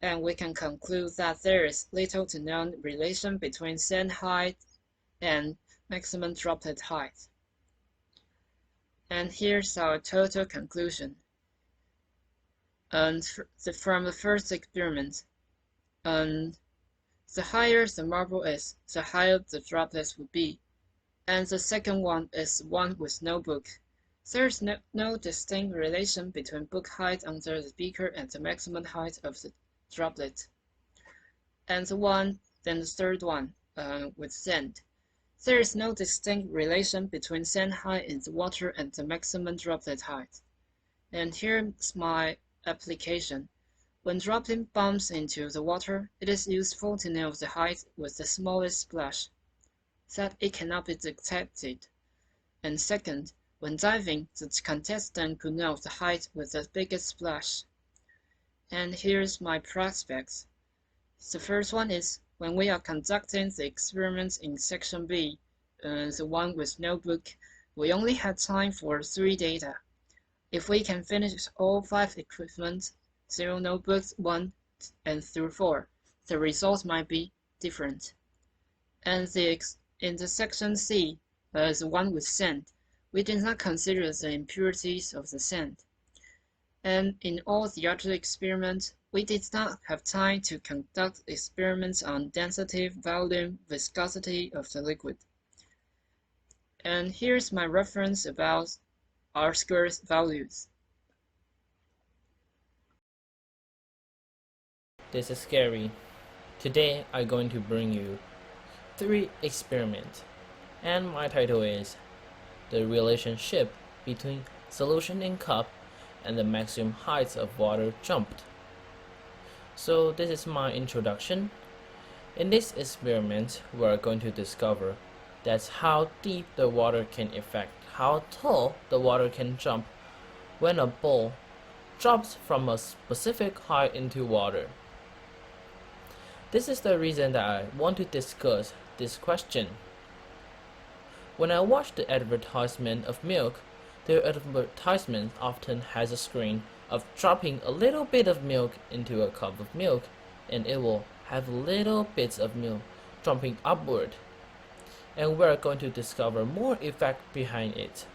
And we can conclude that there is little to no relation between sand height and maximum droplet height. And here's our total conclusion. And from the first experiment, the higher the marble is, the higher the droplets will be. And the second one is one with no book. There's no distinct relation between book height under the beaker and the maximum height of the droplet. And then the third one, with sand. There is no distinct relation between sand height in the water and the maximum droplet height. And here's my application. When dropping bumps into the water, it is useful to know the height with the smallest splash, that it cannot be detected. And second, when diving, the contestant could know the height with the biggest splash. And here's my prospects. The first one is when we are conducting the experiments in section B, the one with no book, we only had time for 3 data. If we can finish all 5 equipment, 0 notebooks, 1 and through 4, the result might be different. And in the section C, the one with sand, we did not consider the impurities of the sand. And in all the other experiments, we did not have time to conduct experiments on density, volume, viscosity of the liquid. And here's my reference about R-square values. This is Gary. Today I'm going to bring you 3 experiments, and my title is The Relationship Between Solution in Cup and the Maximum Heights of Water Jumped. So this is my introduction. In this experiment, we are going to discover that's how deep the water can affect how tall the water can jump when a ball drops from a specific height into water. This is the reason that I want to discuss this question. When I watch the advertisement of milk, the advertisement often has a screen of dropping a little bit of milk into a cup of milk, and it will have little bits of milk jumping upward. And we're going to discover more effect behind it.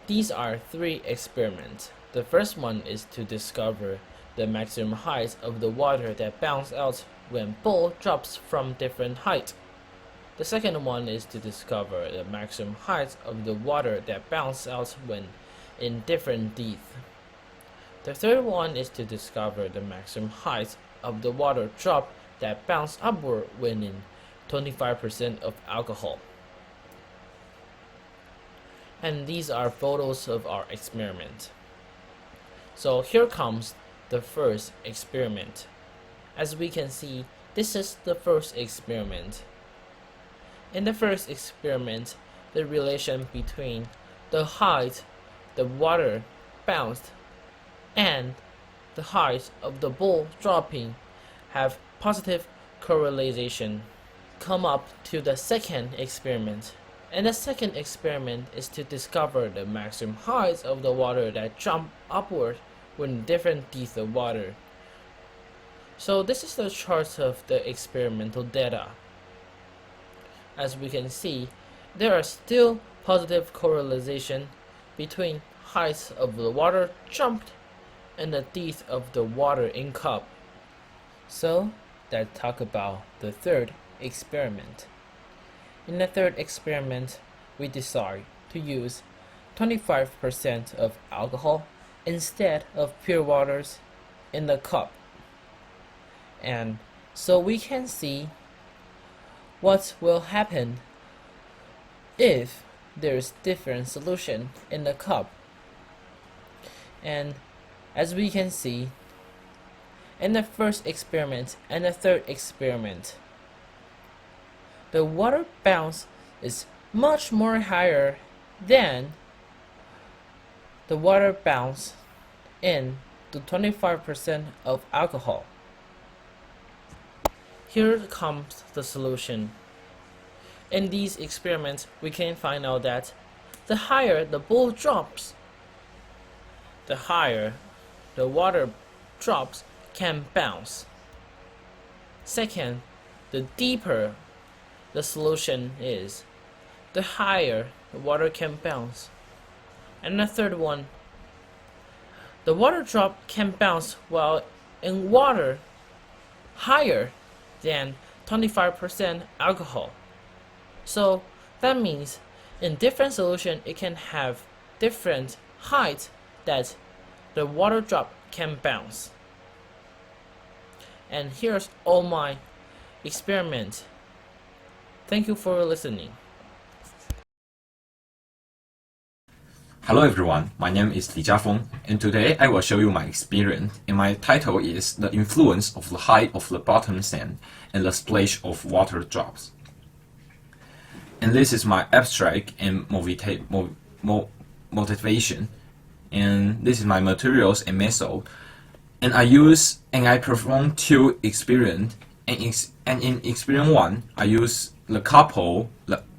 These are 3 experiments. The first one is to discover the maximum height of the water that bounces out when ball drops from different height. The second one is to discover the maximum height of the water that bounces out when in different depth. The third one is to discover the maximum height of the water drop that bounce upward when in 25% of alcohol. And these are photos of our experiment. So here comes the first experiment. As we can see, this is the first experiment. In the first experiment, the relation between the height the water bounced and the height of the ball dropping have positive correlation. Come up to the second experiment. And the second experiment is to discover the maximum heights of the water that jump upward when different depths of water. So this is the chart of the experimental data. As we can see, there are still positive correlation between heights of the water jumped and the depth of the water in cup. So let's talk about the third experiment. In the third experiment, we decide to use 25% of alcohol instead of pure waters in the cup. And so we can see what will happen if there's different solution in the cup. And as we can see, in the first experiment and the third experiment, the water bounce is much more higher than the water bounce in the 25% of alcohol. Here comes the solution. In these experiments, we can find out that the higher the ball drops, the higher the water drops can bounce. Second, the deeper the solution is, the higher the water can bounce. And the third one, the water drop can bounce while in water higher than 25% alcohol. So that means in different solution it can have different height that the water drop can bounce. And here's all my experiment. Thank you for listening. Hello everyone, my name is Li Jiafeng, and today I will show you my experience, and my title is The Influence of the Height of the Bottom Sand and the Splash of Water Drops. And this is my abstract and motivation, and this is my materials and method. And I perform two experiments, and in experiment 1, I use the couple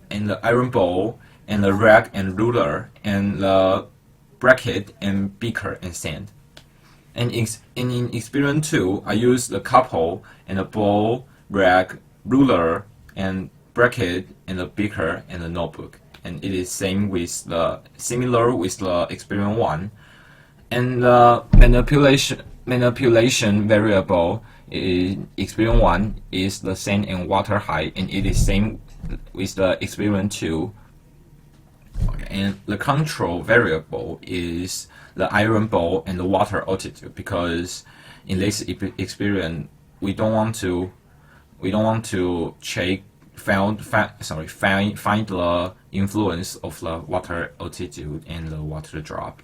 and the iron bowl and the rag and ruler and the bracket and beaker and sand. And in experiment 2, I use the couple and the bowl, rag, ruler, and bracket and the beaker and the notebook. And it is similar with the experiment 1. And the manipulation variable in experiment 1 is the sand and water height, and it is same with the experiment 2. And the control variable is the iron bowl and the water altitude, because in this experiment we don't want to find the influence of the water altitude and the water drop.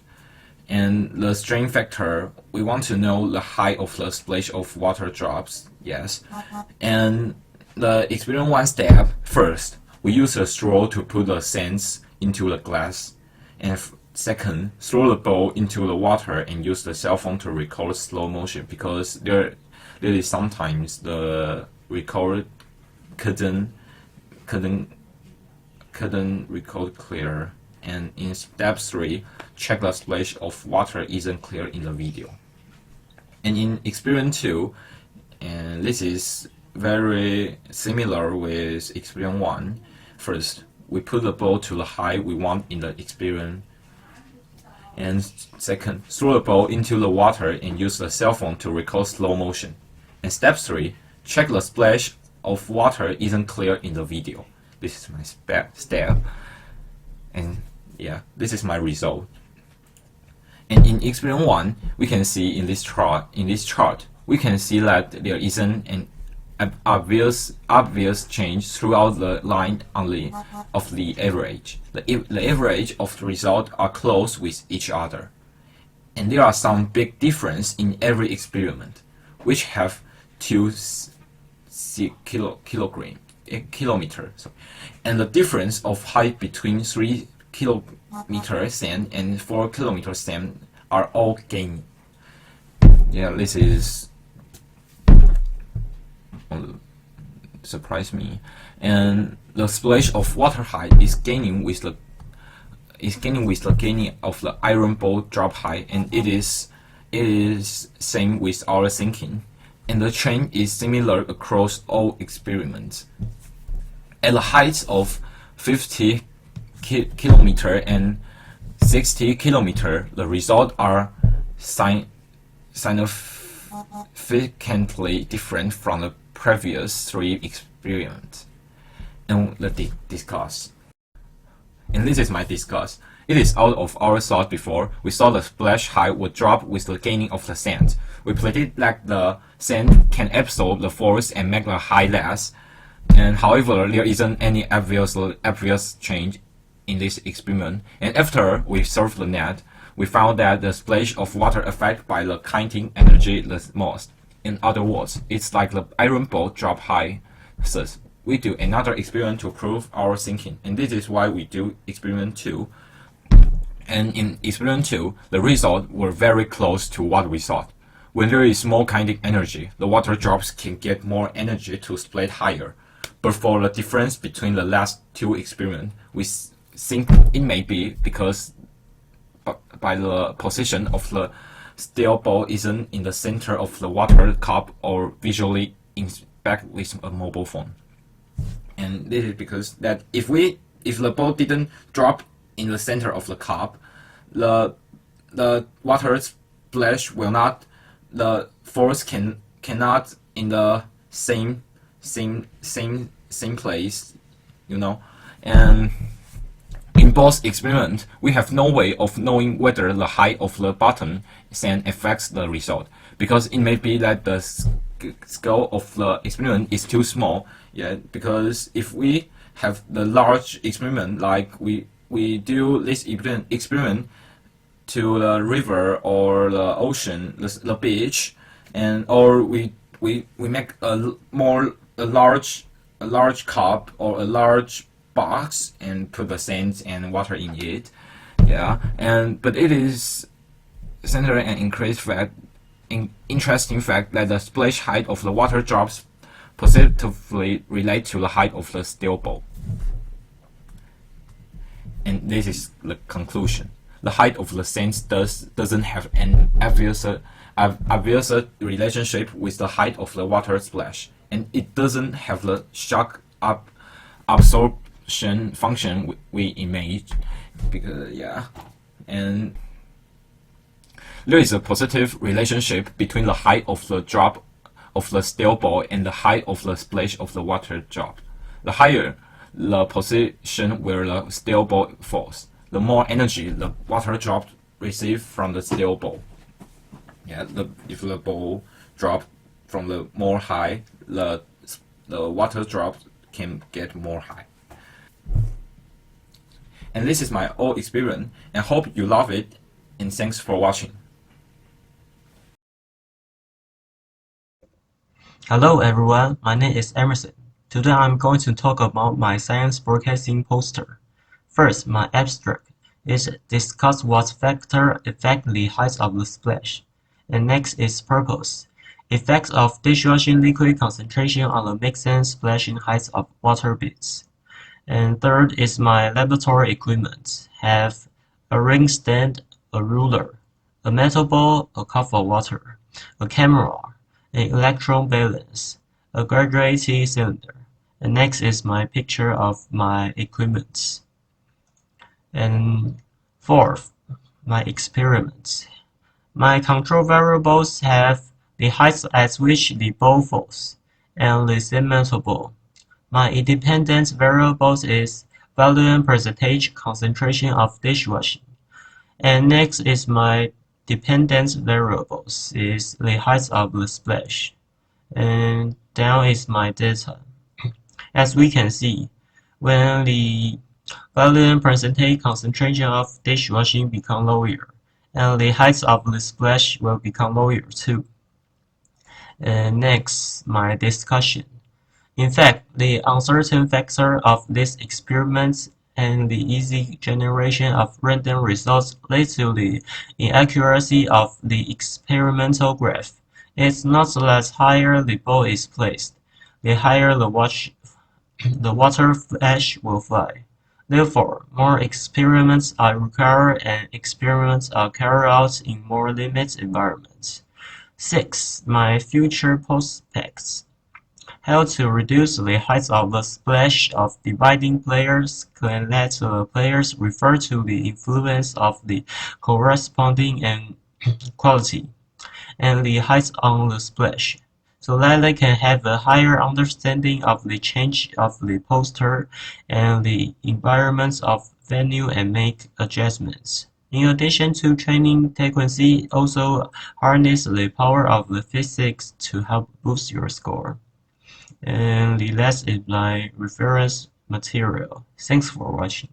And the strain factor, we want to know the height of the splash of water drops, yes. And the experiment 1 step, first, we use a straw to put the sands into the glass. And second, throw the bowl into the water and use the cell phone to record slow motion, because there is sometimes the record couldn't record clear. And in step 3, check the splash of water isn't clear in the video. And in experiment 2, and this is very similar with experiment 1, first, we put the ball to the height we want in the experiment. And second, throw the ball into the water and use the cell phone to record slow motion. And step 3, check the splash of water isn't clear in the video. This is my step. And yeah, this is my result. And in experiment 1, we can see in this chart we can see that there isn't an obvious change throughout the line only of the average. The average of the result are close with each other. And there are some big difference in every experiment, which have 2 kilometer. And the difference of height between 3 kilometer sand and 4 kilometer sand are all gaining. Yeah, this is surprised me. And the splash of water height is gaining with the gaining of the iron ball drop height, and it is same with our thinking. And the trend is similar across all experiments. At the heights of 50 kilometer and 60 kilometer, the results are significantly different from the previous 3 experiments. And the discuss. And this is my discuss. It is out of our thought before. We saw the splash height would drop with the gaining of the sand. We predicted that the sand can absorb the force and make the height less. And however, there isn't any obvious change in this experiment. And after we surfed the net, we found that the splash of water affected by the kinetic energy the most. In other words, it's like the iron ball drop high. Thus, we do another experiment to prove our thinking, and this is why we do experiment 2. And in experiment 2, the results were very close to what we thought. When there is more kinetic energy, the water drops can get more energy to split higher. But for the difference between the last 2 experiments, we think it may be because by the position of the steel ball isn't in the center of the water cup or visually inspect with a mobile phone. And this is because that if the ball didn't drop in the center of the cup, the water splash will not, the force cannot in the same place, you know. And in both experiments, we have no way of knowing whether the height of the bottom sand affects the result, because it may be that the scale of the experiment is too small. Yeah, because if we have the large experiment, like we do this experiment to the river or the ocean, the beach, and or we make a large cup or a large box and put the sand and water in it. Yeah, but it is centered an interesting fact that the splash height of the water drops positively relate to the height of the steel ball. And this is the conclusion. The height of the sand doesn't have an obvious relationship with the height of the water splash, and it doesn't have the shock absorption function we imagine. Because and there is a positive relationship between the height of the drop of the steel ball and the height of the splash of the water drop. The higher the position where the steel ball falls, the more energy the water drop receives from the steel ball. Yeah, if the ball drop from the more high, the water drop can get more high. And this is my old experience, and hope you love it, and thanks for watching. Hello everyone, my name is Emerson. Today I'm going to talk about my science broadcasting poster. First, my abstract is discuss what factor affect the height of the splash. And next is purpose. Effects of dishwashing liquid concentration on the mixing splashing height of water bits. And third is my laboratory equipment. Have a ring stand, a ruler, a metal ball, a cup of water, a camera, an electron balance, a graduated cylinder. And next is my picture of my equipment. And fourth, my experiments. My control variables have the height at which the ball falls and the metal ball. My independent variables is volume, percentage, concentration of dishwashing. And next is my dependent variables is the height of the splash, and down is my data. As we can see, when the volume percentage concentration of dishwashing become lower, and the height of the splash will become lower too. And next, my discussion. In fact, the uncertain factor of this experiment and the easy generation of random results led to the inaccuracy of the experimental graph. It's not that higher the ball is placed, the higher the water flash will fly. Therefore, more experiments are required and experiments are carried out in more limited environments. 6. My future prospects. How to reduce the height of the splash of dividing players can let the players refer to the influence of the corresponding and quality and the height on the splash, so that they can have a higher understanding of the change of the poster and the environments of venue and make adjustments. In addition to training frequency, also harness the power of the physics to help boost your score. And the last is my reference material. Thanks for watching.